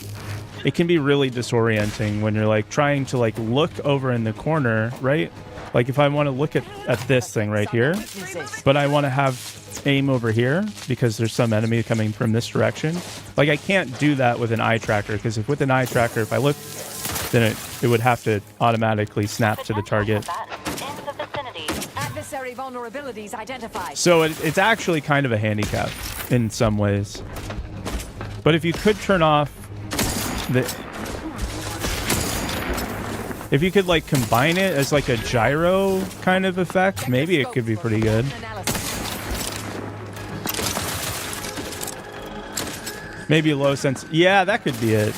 it can be really disorienting when you're like trying to like look over in the corner, right? Like if I want to look at this thing right here, but I want to have aim over here because there's some enemy coming from this direction. Like I can't do that with an eye tracker, because if with an eye tracker, if I look, then it would have to automatically snap to the target. Adversary vulnerabilities identified. So it's actually kind of a handicap in some ways. But if you could turn off the... If you could like combine it as like a gyro kind of effect, maybe it could be pretty good. Maybe a low sense. Yeah, that could be it.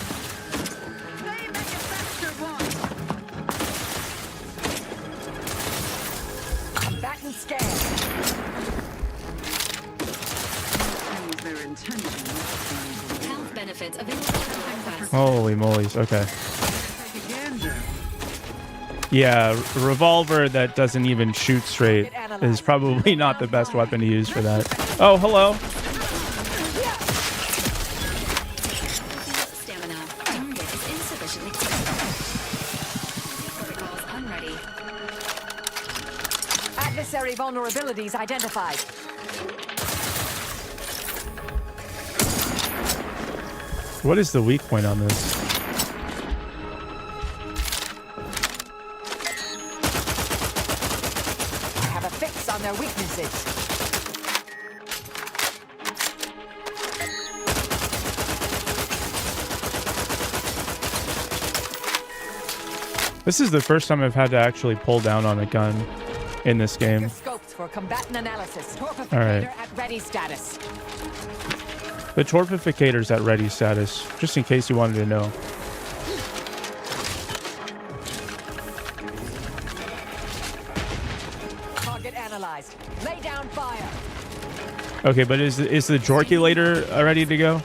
Holy moly's, okay. Yeah, a revolver that doesn't even shoot straight is probably not the best weapon to use for that. Oh, hello. Adversary vulnerabilities identified. What is the weak point on this? I have a fix on their weaknesses. This is the first time I've had to actually pull down on a gun in this game. Scopes for combatant analysis. Torpificator All right. at ready status. The torpificator's at ready status, just in case you wanted to know. Target analyzed. Lay down fire. Okay, but is the jorculator ready to go?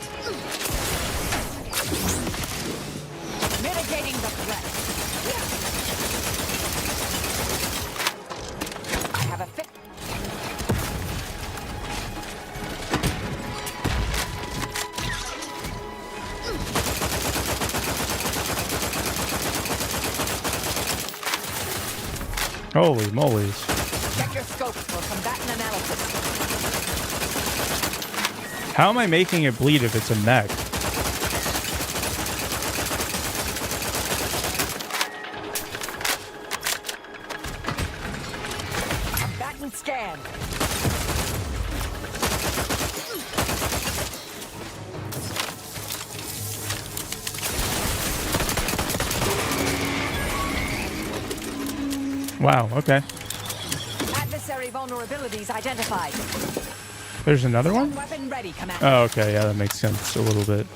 Holy moly's. Check your scopes for combatant analysis. How am I making it bleed if it's a mech? Combatant scan. Wow, okay. Adversary vulnerabilities identified. There's another one? Weapon ready, Commander. Oh, okay, yeah, that makes sense a little bit.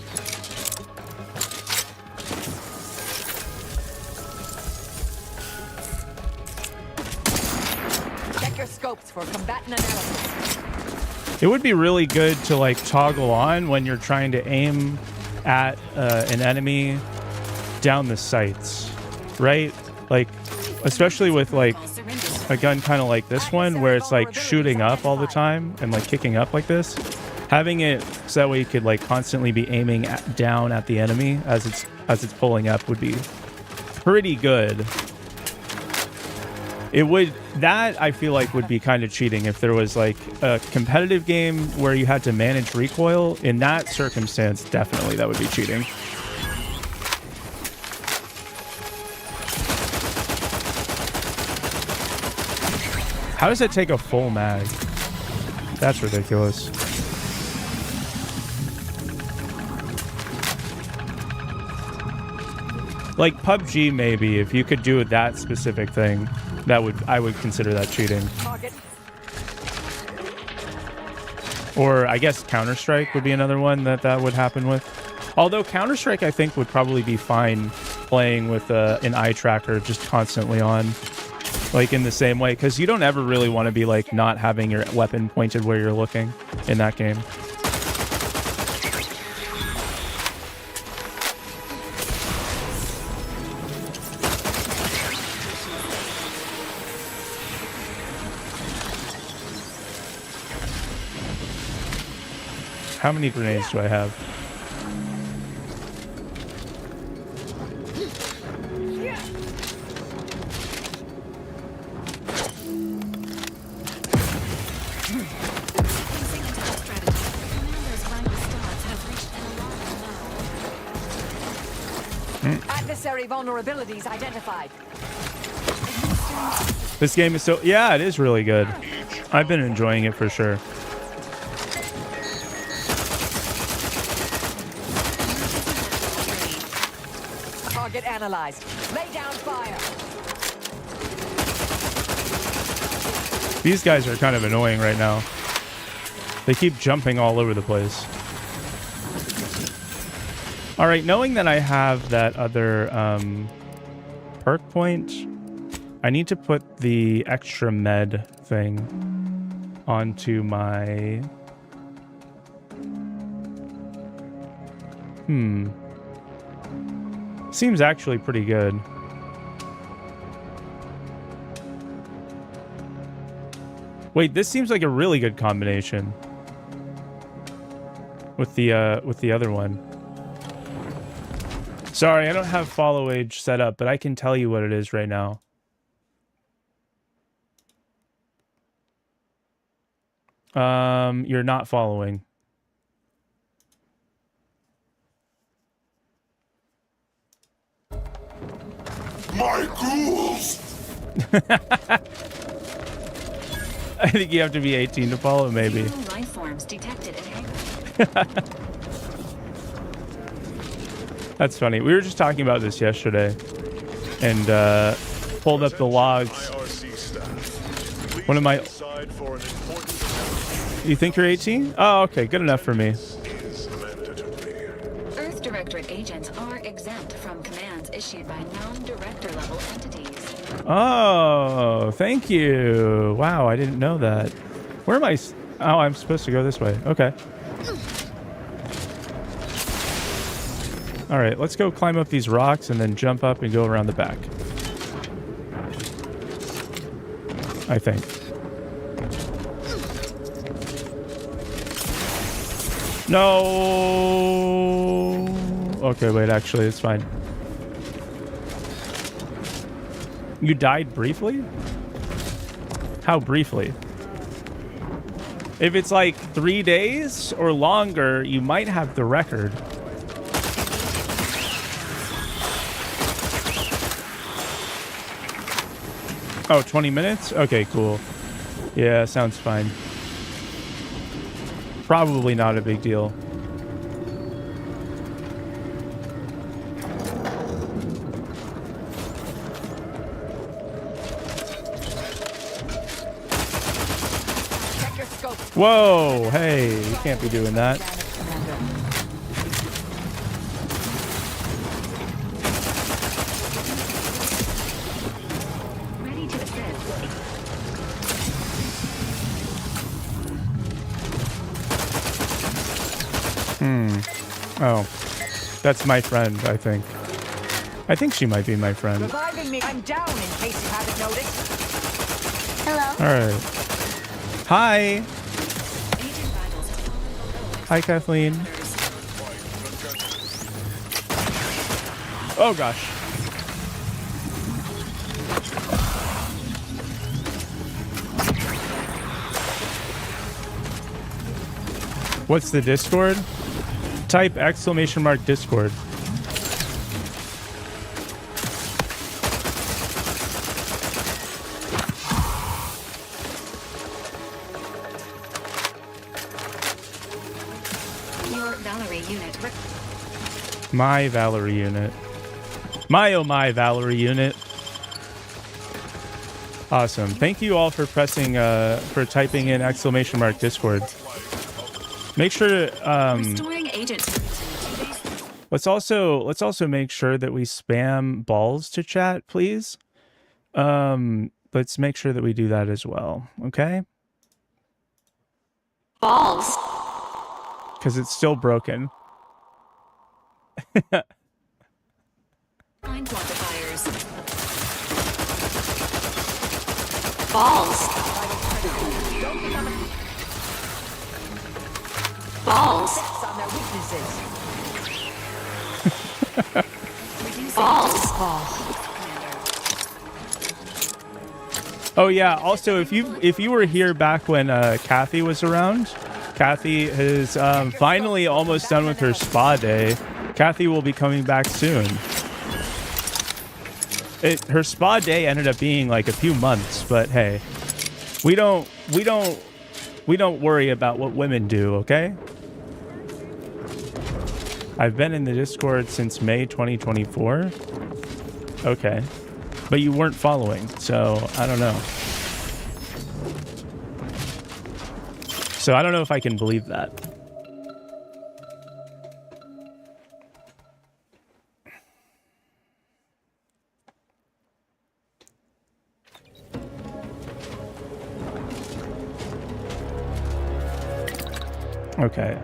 Check your scopes for combatant analysis. It would be really good to like toggle on when you're trying to aim at an enemy down the sights, right? Like, especially with like a gun kind of like this one where it's like shooting up all the time and like kicking up like this. Having it so that way you could like constantly be aiming down at the enemy as it's pulling up would be pretty good. It would, that I feel like would be kind of cheating if there was like a competitive game where you had to manage recoil. In that circumstance, definitely that would be cheating. How does it take a full mag? That's ridiculous. Like PUBG, maybe if you could do that specific thing, I would consider that cheating. Target. Or I guess Counter-Strike would be another one that would happen with. Although Counter-Strike, I think, would probably be fine playing with an eye tracker just constantly on. Like in the same way, because you don't ever really want to be like not having your weapon pointed where you're looking in that game. How many grenades do I have? Adversary vulnerabilities identified. This game is so... Yeah, it is really good. I've been enjoying it for sure. Target analyzed. Lay down fire. These guys are kind of annoying right now. They keep jumping all over the place. All right, knowing that I have that other perk point, I need to put the extra med thing onto my... Seems actually pretty good. Wait, this seems like a really good combination with the other one. Sorry, I don't have follow age set up, but I can tell you what it is right now. You're not following. My ghouls! I think you have to be 18 to follow, maybe. Life forms detected in hangar. That's funny. We were just talking about this yesterday and pulled up the logs. One of my... You think you're 18? Oh, okay. Good enough for me. Earth Directorate agents are exempt from commands issued by non-director level entities. Oh, thank you. Wow, I didn't know that. Where am I? Oh, I'm supposed to go this way. Okay. All right, let's go climb up these rocks and then jump up and go around the back. I think. No. Okay, wait, actually, it's fine. You died briefly? How briefly? If it's like 3 days or longer, you might have the record. Oh, 20 minutes? Okay, cool. Yeah, sounds fine. Probably not a big deal. Whoa, hey, you can't be doing that. Ready to assist. Oh, that's my friend, I think. I think she might be my friend. Reviving me. I'm down in case you haven't noticed. Hello? All right. Hi. Hi, Kathleen. Oh, gosh. What's the Discord? Type !! Discord. Your Valerie unit. My Valerie unit. My oh my Valerie unit. Awesome. Thank you all for pressing for typing in ! Discord. Make sure to Restoring agent. let's also make sure that we spam balls to chat, please. Let's make sure that we do that as well, okay? Balls. Because it's still broken. Mind modifiers. Balls. Balls. On their weaknesses. Balls. Oh yeah. Also, if you were here back when Kathy was around, Kathy is finally almost done with her spa day. Kathy will be coming back soon. Her spa day ended up being like a few months, but hey, we don't worry about what women do, okay? I've been in the Discord since May 2024. Okay. But you weren't following, so I don't know. So I don't know if I can believe that. Okay,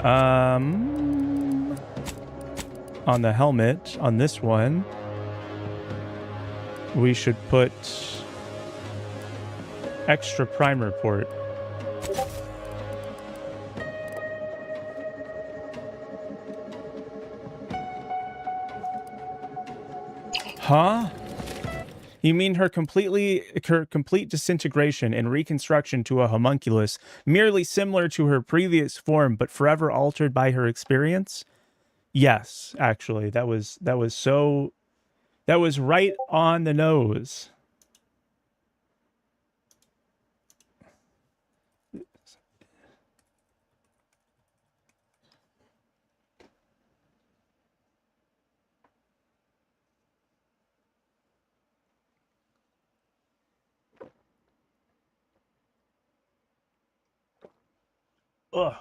on the helmet, on this one, we should put extra primer port. Huh? You mean her complete disintegration and reconstruction to a homunculus, merely similar to her previous form, but forever altered by her experience? Yes, actually, that was right on the nose. Ugh.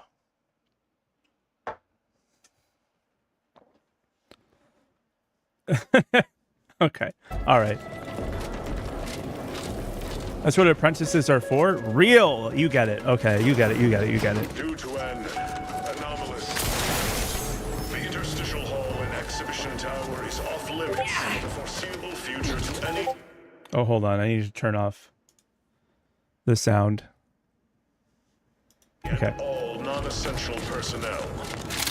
Okay. All right. That's what apprentices are for? Real. You get it. Okay. You get it. You get it. You get it. Due to an anomalous, the interstitial hall and exhibition tower is off limits in the foreseeable future to any. Oh, hold on. I need to turn off the sound. Okay. All non-essential personnel.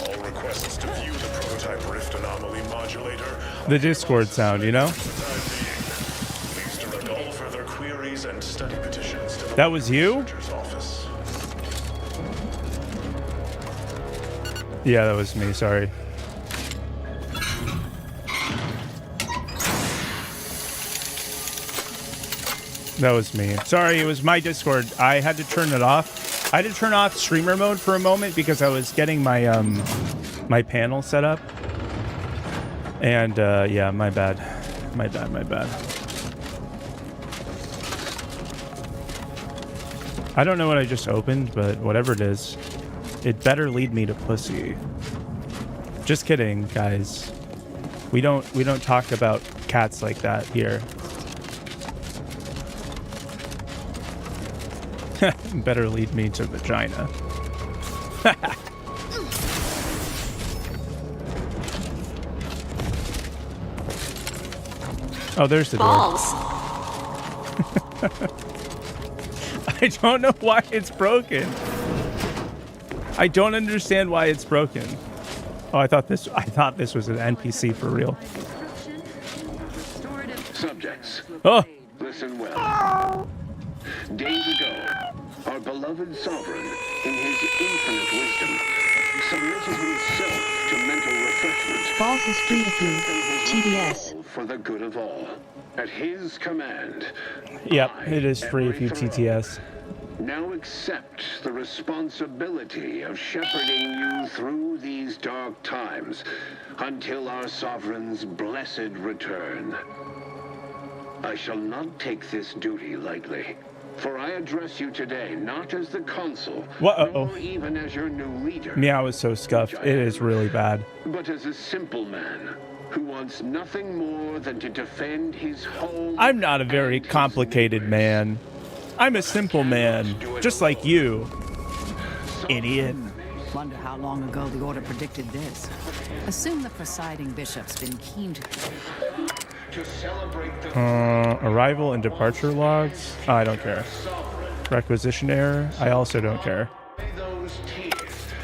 All requests to view the prototype rift anomaly modulator. The Discord sound, you know? Please direct all further queries Send study petitions to the That was you? researcher's office. Yeah, that was me. Sorry. That was me. Sorry, it was my Discord. I had to turn it off. I had to turn off streamer mode for a moment because I was getting my my panel set up. And yeah, my bad. My bad. I don't know what I just opened, but whatever it is, it better lead me to pussy. Just kidding, guys. We don't talk about cats like that here. Better lead me to vagina. Oh, there's the door. I don't know why it's broken. I don't understand why it's broken. Oh, I thought this was an NPC for real. Subjects, Oh, listen well. Days ago, our beloved sovereign, in his infinite wisdom, submitted himself to mental refreshment. Balls is free of you. TDS. For the good of all. At his command. yep, it is free if you TTS. Now accept the responsibility of shepherding you through these dark times until our sovereign's blessed return. I shall not take this duty lightly, for I address you today not as the consul, nor even as your new leader. Meow is so scuffed. It is really bad. But as a simple man who wants nothing more than to defend his home. I'm not a very complicated man. I'm a simple man, just like you, idiot. Wonder how long ago the order predicted this. Assume the presiding bishop's been keen to celebrate the Arrival and departure logs? Oh, I don't care. Requisition error? I also don't care. those tears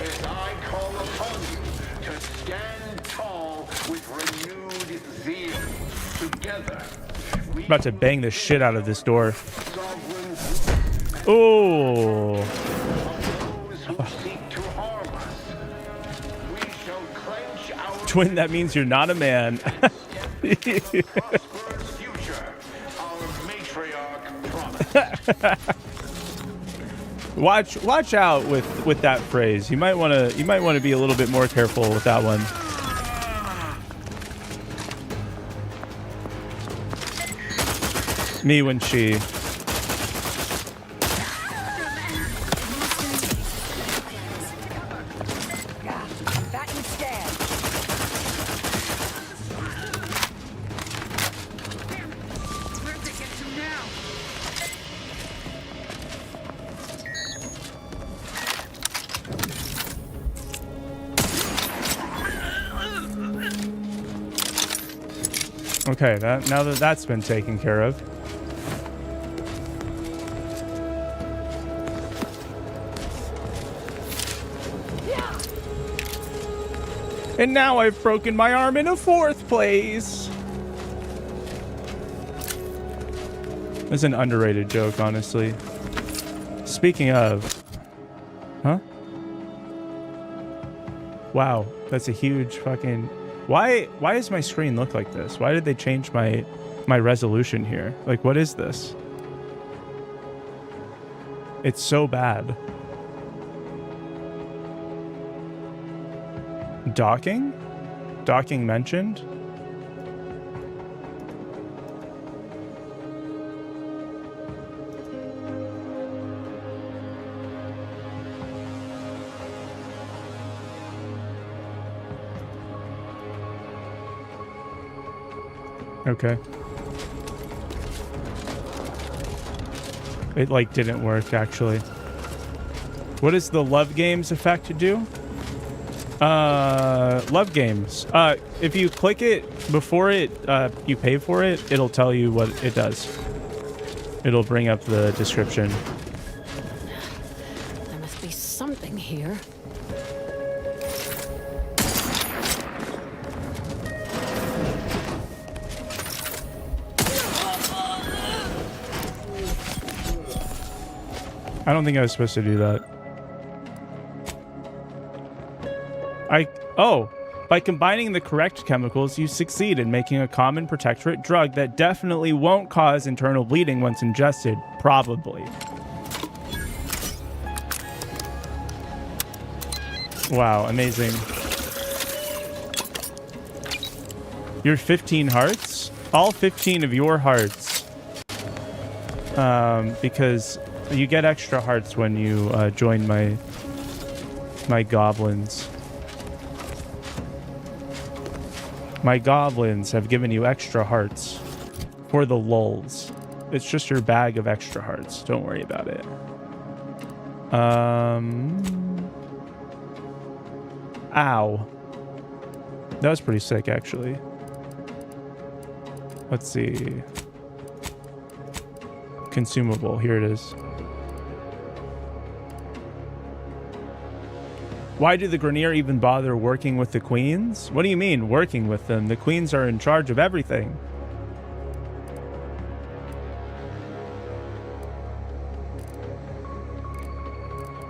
as I call upon you to stand tall with renewed zeal. Together, we About to bang the shit out of this door. Oh. those who seek to harm us. We shall clench our Twin, that means you're not a man. prosperous future. Our matriarch promised. Watch out with that phrase. You might want to be a little bit more careful with that one. Me when she. That would stand. Where did they get to now? Okay, now that that's been taken care of. And now I've broken my arm in a fourth place. It's an underrated joke, honestly. Speaking of, huh? Wow, that's a huge fucking. Why does my screen look like this? Why did they change my resolution here? Like, what is this? It's so bad. Docking? Docking mentioned? Okay. It like didn't work actually. What does the love games effect do? Love games. If you click it before it you pay for it, it'll tell you what it does. It'll bring up the description. There must be something here. I don't think I was supposed to do that. By combining the correct chemicals, you succeed in making a common protectorate drug that definitely won't cause internal bleeding once ingested. Probably. Wow, amazing. You're 15 hearts? All 15 of your hearts. Because you get extra hearts when you join my goblins. My goblins have given you extra hearts for the lulz. It's just your bag of extra hearts. Don't worry about it. Ow. That was pretty sick, actually. Let's see. Consumable. Here it is. Why do the Grineer even bother working with the queens? What do you mean, working with them? The queens are in charge of everything.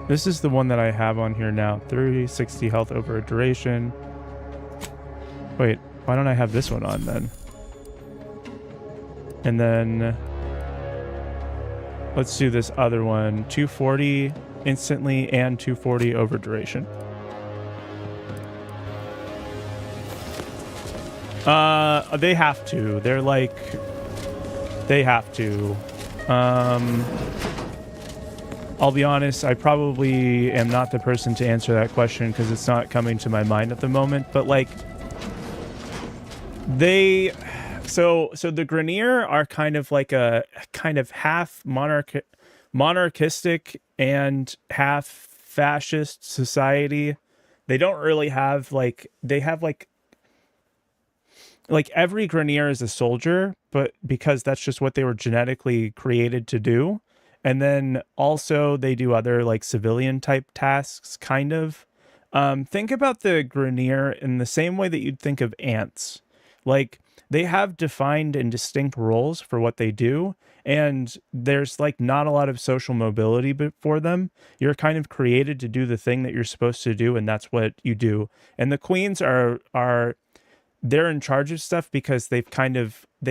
This is the one that I have on here now. 360 health over a duration. Wait, why don't I have this one on then? And then let's do this other one. 240 instantly and 240 over duration. They have to. They're like, they have to. I'll be honest, I probably am not the person to answer that question because it's not coming to my mind at the moment, but like they so the Grineer are kind of like a kind of half monarchistic and half fascist society. They don't really have like, they have like every Grineer is a soldier, but because that's just what they were genetically created to do. And then also they do other like civilian type tasks, kind of. Think about the Grineer in the same way that you'd think of ants. Like they have defined and distinct roles for what they do. And there's like not a lot of social mobility for them. You're kind of created to do the thing that you're supposed to do. And that's what you do. And the queens they're in charge of stuff because they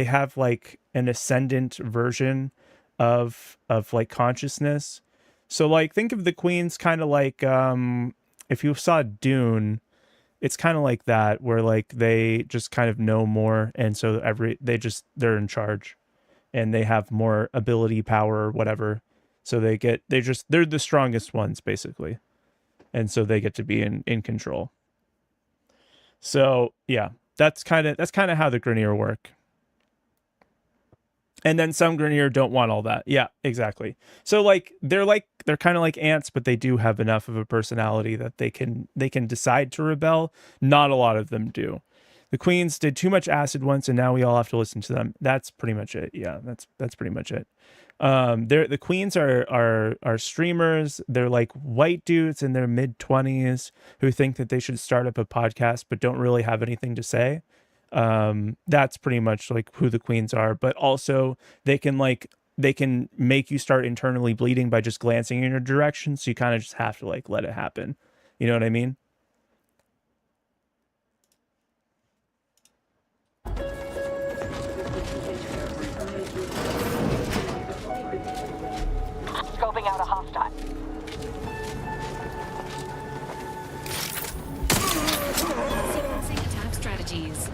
have like an ascendant version of like consciousness. So like think of the queens kind of like if you saw Dune, it's kind of like that, where like they just kind of know more, and so they're in charge and they have more ability, power, or whatever. So they're the strongest ones basically, and so they get to be in control. So yeah, that's kind of how the Grineer work. And then some Grineer don't want all that. Yeah, exactly. So they're kind of like ants, but they do have enough of a personality that they can decide to rebel. Not a lot of them do. The queens did too much acid once, and now we all have to listen to them. That's pretty much it. Yeah, that's pretty much it. The queens are streamers. They're like white dudes in their mid-20s who think that they should start up a podcast but don't really have anything to say. That's pretty much like who the queens are, but also they can make you start internally bleeding by just glancing in your direction, so you kind of just have to like let it happen. You know what I mean? Scoping out a hostile. Sequencing attack strategies.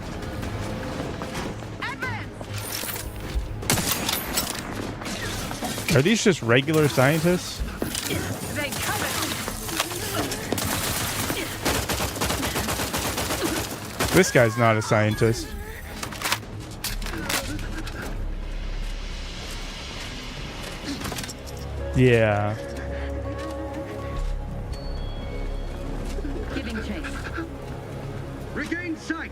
Are these just regular scientists? They coming. This guy's not a scientist. Yeah. Giving chase. Regain sight.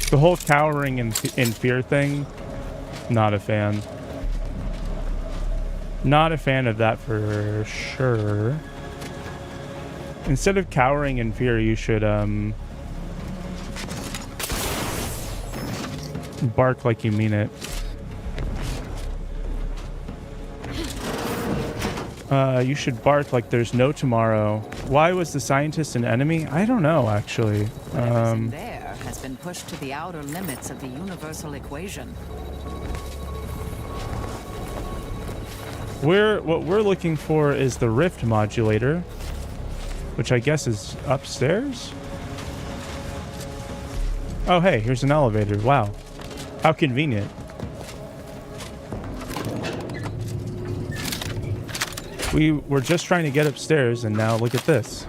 The whole cowering and in fear thing, not a fan. Not a fan of that for sure. Instead of cowering in fear, you should bark like you mean it. You should bark like there's no tomorrow. Why was the scientist an enemy? I don't know, actually. Everything there has been pushed to the outer limits of the universal equation. What we're looking for is the rift modulator, which I guess is upstairs. Oh, hey, here's an elevator. Wow. How convenient. We were just trying to get upstairs, and now look at this.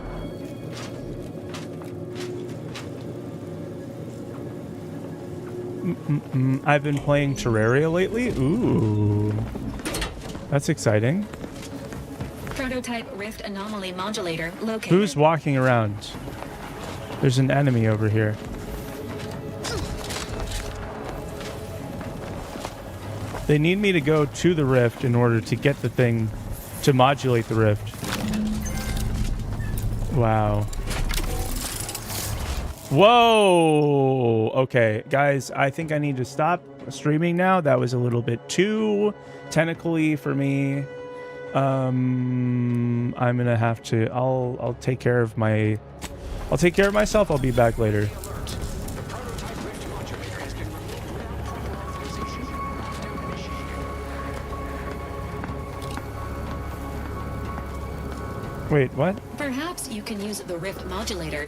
I've been playing Terraria lately. Ooh. That's exciting. Prototype rift anomaly modulator located. Who's walking around? There's an enemy over here. They need me to go to the rift in order to get the thing to modulate the rift. Wow. Whoa! Okay, guys, I think I need to stop streaming now. That was a little bit too tentacly for me. I'm gonna have to. I'll take care of my. I'll take care of myself. I'll be back later. Wait, what? Perhaps you can use the rift modulator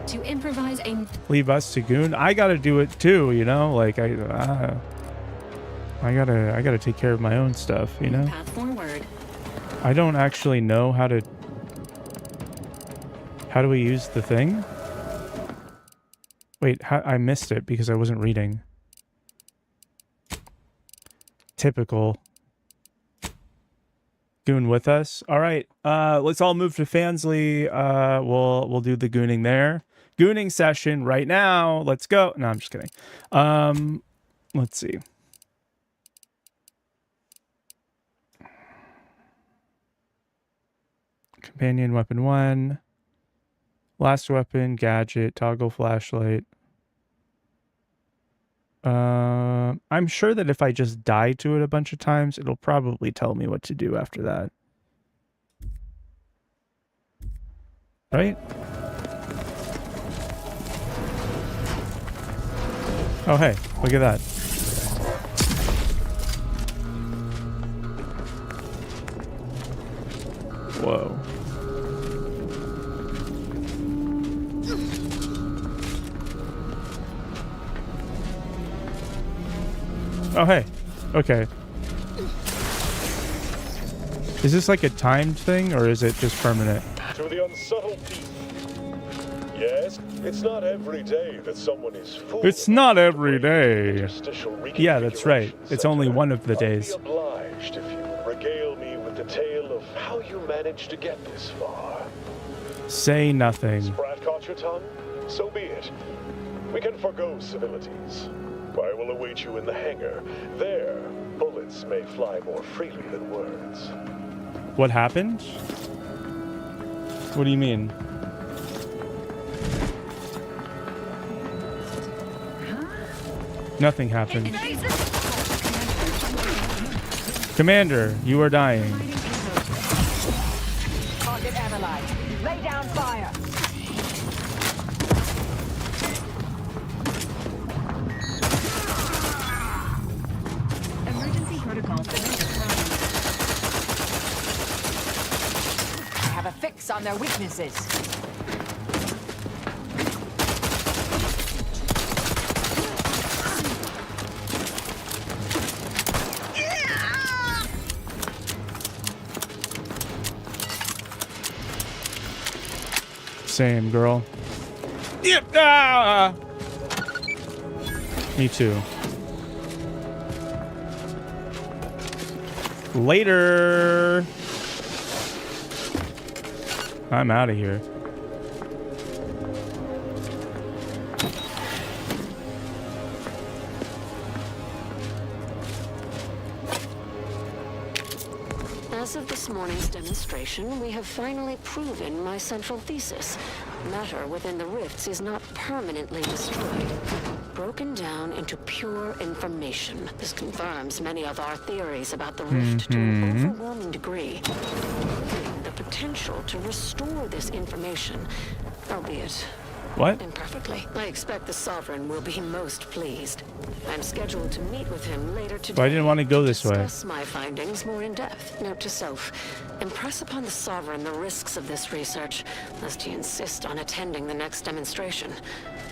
to improvise a. Leave us to goon. I gotta do it too, you know. Like I gotta take care of my own stuff, you know. Path forward. I don't actually know how to. How do we use the thing? Wait, I missed it because I wasn't reading. Typical. Goon with us. All right, let's all move to Fansley. We'll do the gooning there. Gooning session right now. Let's go. No, I'm just kidding. Let's see. Companion weapon 1. Last weapon, gadget, toggle flashlight. I'm sure that if I just die to it a bunch of times, it'll probably tell me what to do after that. Right? Oh, hey, look at that. Whoa. Oh, hey. Okay. Is this like a timed thing, or is it just permanent? To the unsubtle thief. Yes, it's not every day that someone is fooled. It's not every day. Yeah, that's right. It's only one of the days. I'd be obliged if you would regale me with the tale of how you managed to get this far. Say nothing. Sprat caught your tongue? So be it. We can forgo civilities. I will await you in the hangar. There, bullets may fly more freely than words. What happened? What do you mean? Nothing happened. Commander, you are dying. Target analyzed. Lay down fire. Emergency protocol. I have a fix on their weaknesses. Same, girl. Yep. Ah! Me too. Later. I'm out of here. course of this morning's demonstration, we have finally proven my central thesis. Matter within the rifts is not permanently destroyed, broken down into pure information. This confirms many of our theories about the rift to an overwhelming degree. The potential to restore this information, albeit imperfectly. I expect the Sovereign will be most pleased. I'm scheduled to meet with him later today. But I didn't want to go this way. Discuss my findings more in depth. Note to self: impress upon the Sovereign the risks of this research, lest he insist on attending the next demonstration.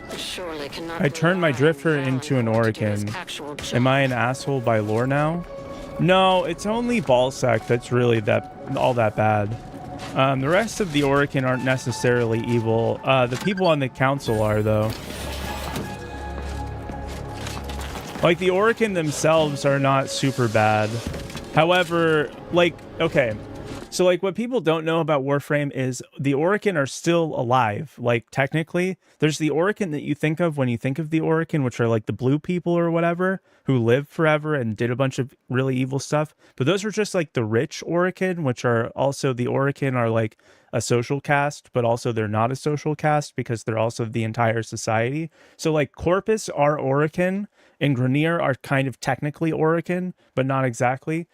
I surely cannot. I turned my drifter into an Orokin. Am I an asshole by lore now? No, it's only Ballsack that's really all that bad. The rest of the Orokin aren't necessarily evil. The people on the council are, though. Like, the Orokin themselves are not super bad. However, like, okay. So, like, what people don't know about Warframe is the Orokin are still alive. Like, technically, there's the Orokin that you think of when you think of the Orokin, which are, like, the blue people or whatever, who lived forever and did a bunch of really evil stuff. But those are just, like, the rich Orokin, which are also the Orokin are, like, a social caste, but also they're not a social caste because they're also the entire society. So, like, Corpus are Orokin, and Grenier are kind of technically Orokin, but not exactly.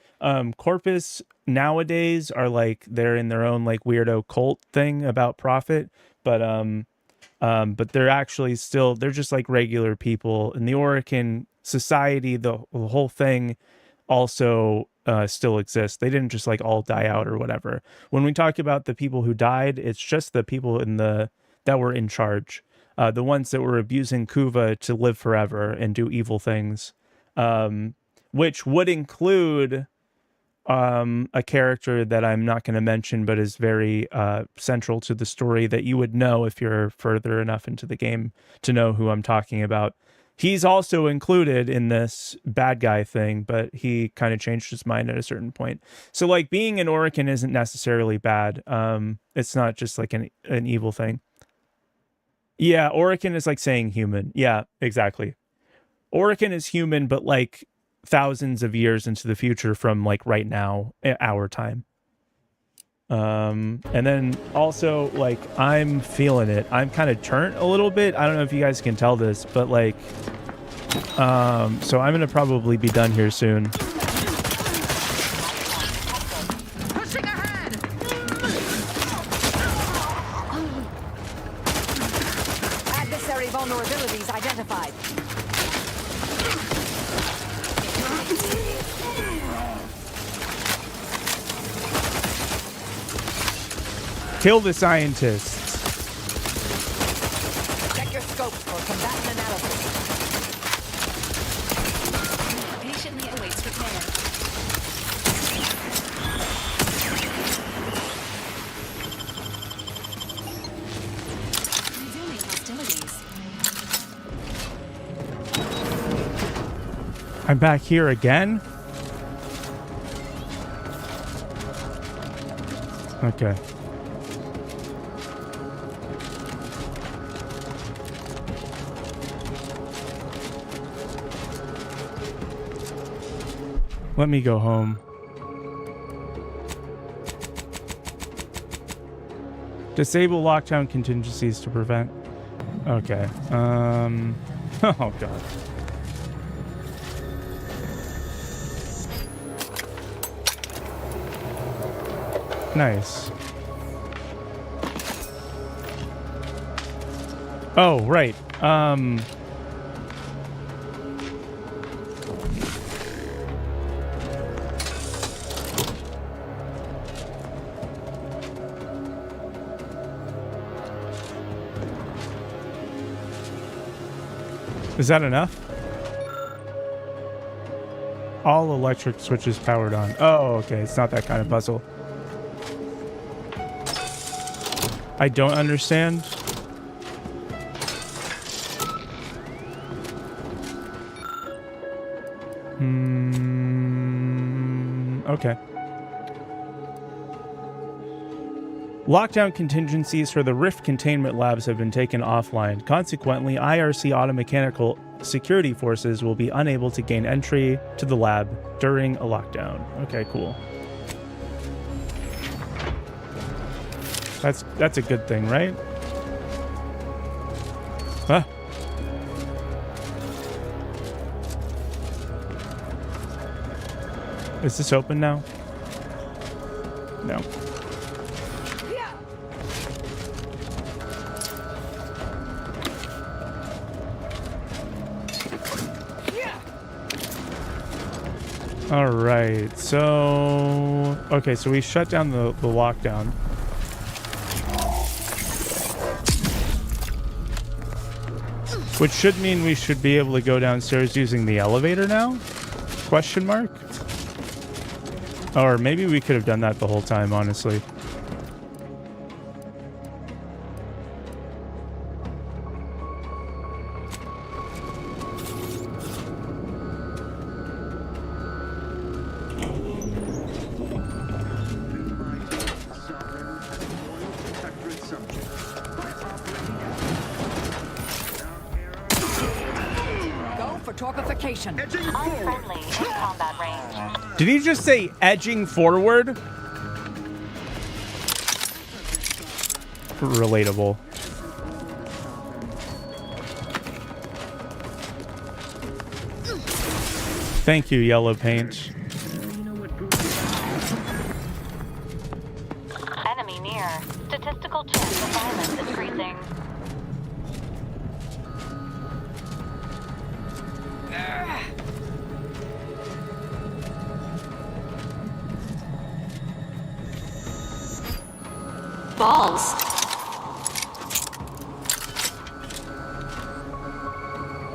Corpus nowadays are like they're in their own like weirdo cult thing about profit, but they're actually still they're just like regular people. In the Orokin society, the whole thing also still exists. They didn't just like all die out or whatever. When we talk about the people who died, it's just the people that were in charge. The ones that were abusing Kuva to live forever and do evil things, which would include a character that I'm not going to mention, but is very central to the story that you would know if you're further enough into the game to know who I'm talking about. He's also included in this bad guy thing, but he kind of changed his mind at a certain point. So, like, being an Orokin isn't necessarily bad. It's not just like an evil thing. Yeah, Orokin is like saying human. Yeah, exactly. Orokin is human, but like thousands of years into the future from like right now, our time. And then also like I'm feeling it. I'm kind of turnt a little bit. I don't know if you guys can tell this, but like, so I'm gonna probably be done here soon. Vulnerabilities identified. Kill the scientists. Check your scopes for combatant analysis. Patiently awaits repair. Resuming hostilities. I'm back here again? Okay. Let me go home. Disable lockdown contingencies to prevent. Okay. Oh god. Nice. Oh, right. Is that enough? All electric switches powered on. Oh, okay. It's not that kind of puzzle. I don't understand. Okay. Lockdown contingencies for the Rift containment labs have been taken offline. Consequently, IRC automechanical security forces will be unable to gain entry to the lab during a lockdown. Okay, cool. That's a good thing, right? Huh? Is this open now? No. All right, so okay, so we shut down the lockdown. Which should mean we should be able to go downstairs using the elevator now? Question mark? Or maybe we could have done that the whole time, honestly. Unfriendly in combat range. Did he just say edging forward? Relatable. Thank you, yellow paint. Enemy near. Statistical chance of violence increasing. Balls.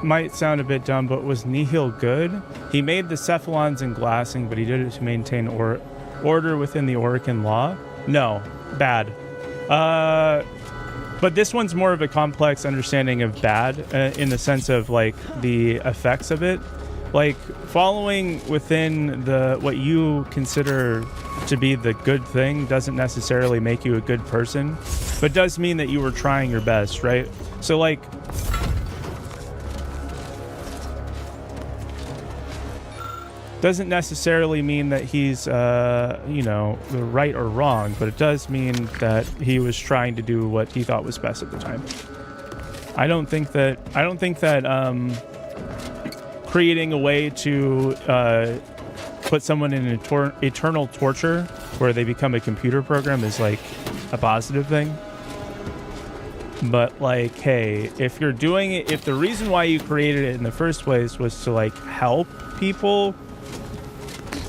Might sound a bit dumb, but was Nihil good? He made the cephalons and glassing, but he did it to maintain order within the Orican law? No. Bad. But this one's more of a complex understanding of bad in the sense of, like, the effects of it. Like, following within what you consider to be the good thing doesn't necessarily make you a good person, but does mean that you were trying your best, right? So, like, doesn't necessarily mean that he's, you know, right or wrong, but it does mean that he was trying to do what he thought was best at the time. I don't think that creating a way to put someone in eternal torture where they become a computer program is like a positive thing. But like, hey, if you're doing it, if the reason why you created it in the first place was to like help people,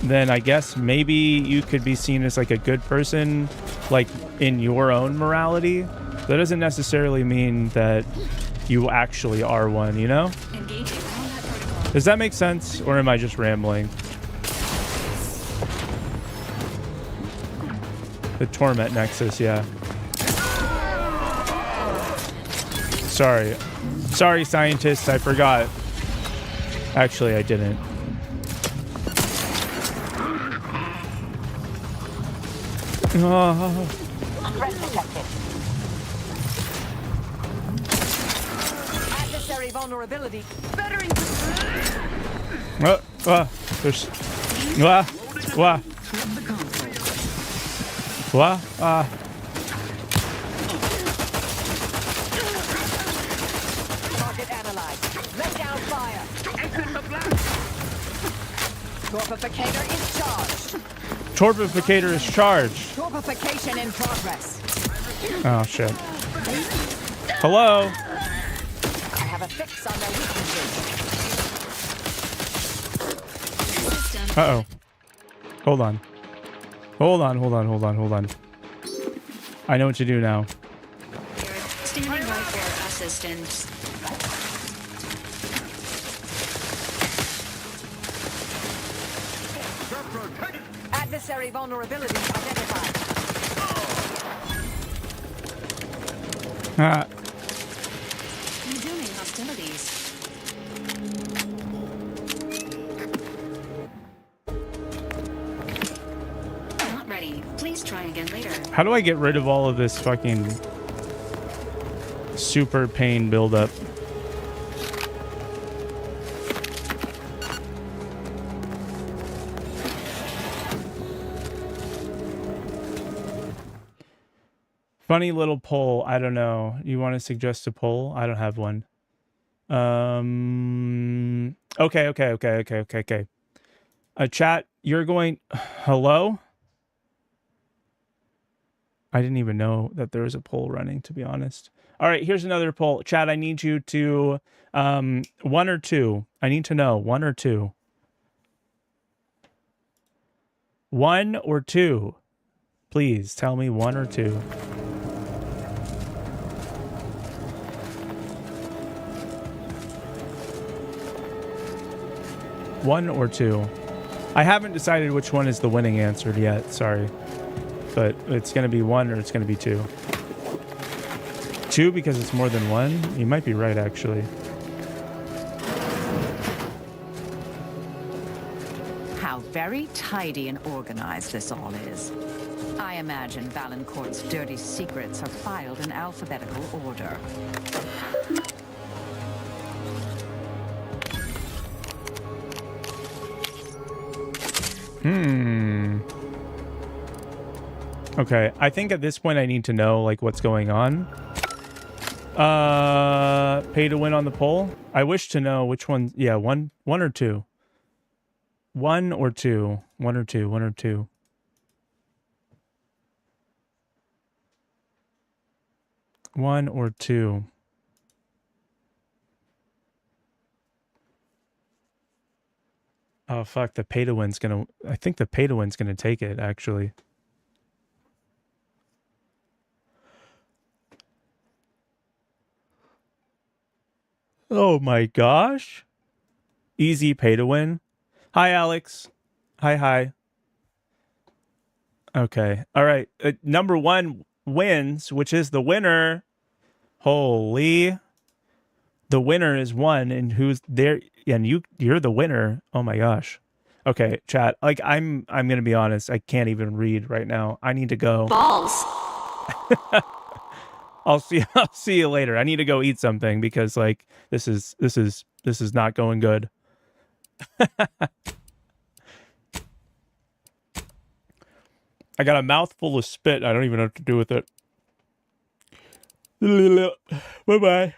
then I guess maybe you could be seen as like a good person, like in your own morality. That doesn't necessarily mean that you actually are one, you know? Does that make sense, or am I just rambling? The Torment Nexus, yeah. Sorry, scientists, I forgot. Actually, I didn't. Threat detected. Adversary vulnerability. Bettering. There's. Target analyzed. Let down fire. Torpificator is charged. Torpificator is charged. Torpification in progress. Oh shit. Hello. I have a fix on their weaknesses. Uh-oh. Hold on. I know what to do now. Standing by for assistance. Adversary vulnerability identified. Resuming hostilities. Not ready. Please try again later. How do I get rid of all of this fucking super pain buildup? Funny little poll. I don't know. You want to suggest a poll? I don't have one. Okay. Chat, you're going... Hello? I didn't even know that there was a poll running, to be honest. All right, here's another poll. Chat, I need you to... 1 or 2. I need to know. 1 or 2. 1 or 2. Please, tell me 1 or 2. One or 2. I haven't decided which one is the winning answer yet, sorry. But it's going to be 1 or it's going to be 2. 2 because it's more than 1? You might be right, actually. How very tidy and organized this all is. I imagine Valancourt's dirty secrets are filed in alphabetical order. Okay, I think at this point I need to know, like, what's going on. Pay to win on the poll? I wish to know which one... Yeah, 1 or 2. 1 or 2. 1 or 2. 1 or 2. One or 2. Oh, fuck. The pay to win's gonna... I think the pay to win's gonna take it, actually. Oh my gosh. Easy pay to win. Hi, Alex. Hi. Okay. All right. Number 1 wins, which is the winner. Holy. The winner is 1, and who's there? And you're the winner. Oh my gosh. Okay, chat. Like, I'm gonna be honest. I can't even read right now. I need to go. Balls. I'll see you later. I need to go eat something because, like, this is not going good. I got a mouthful of spit. I don't even know what to do with it. Bye-bye.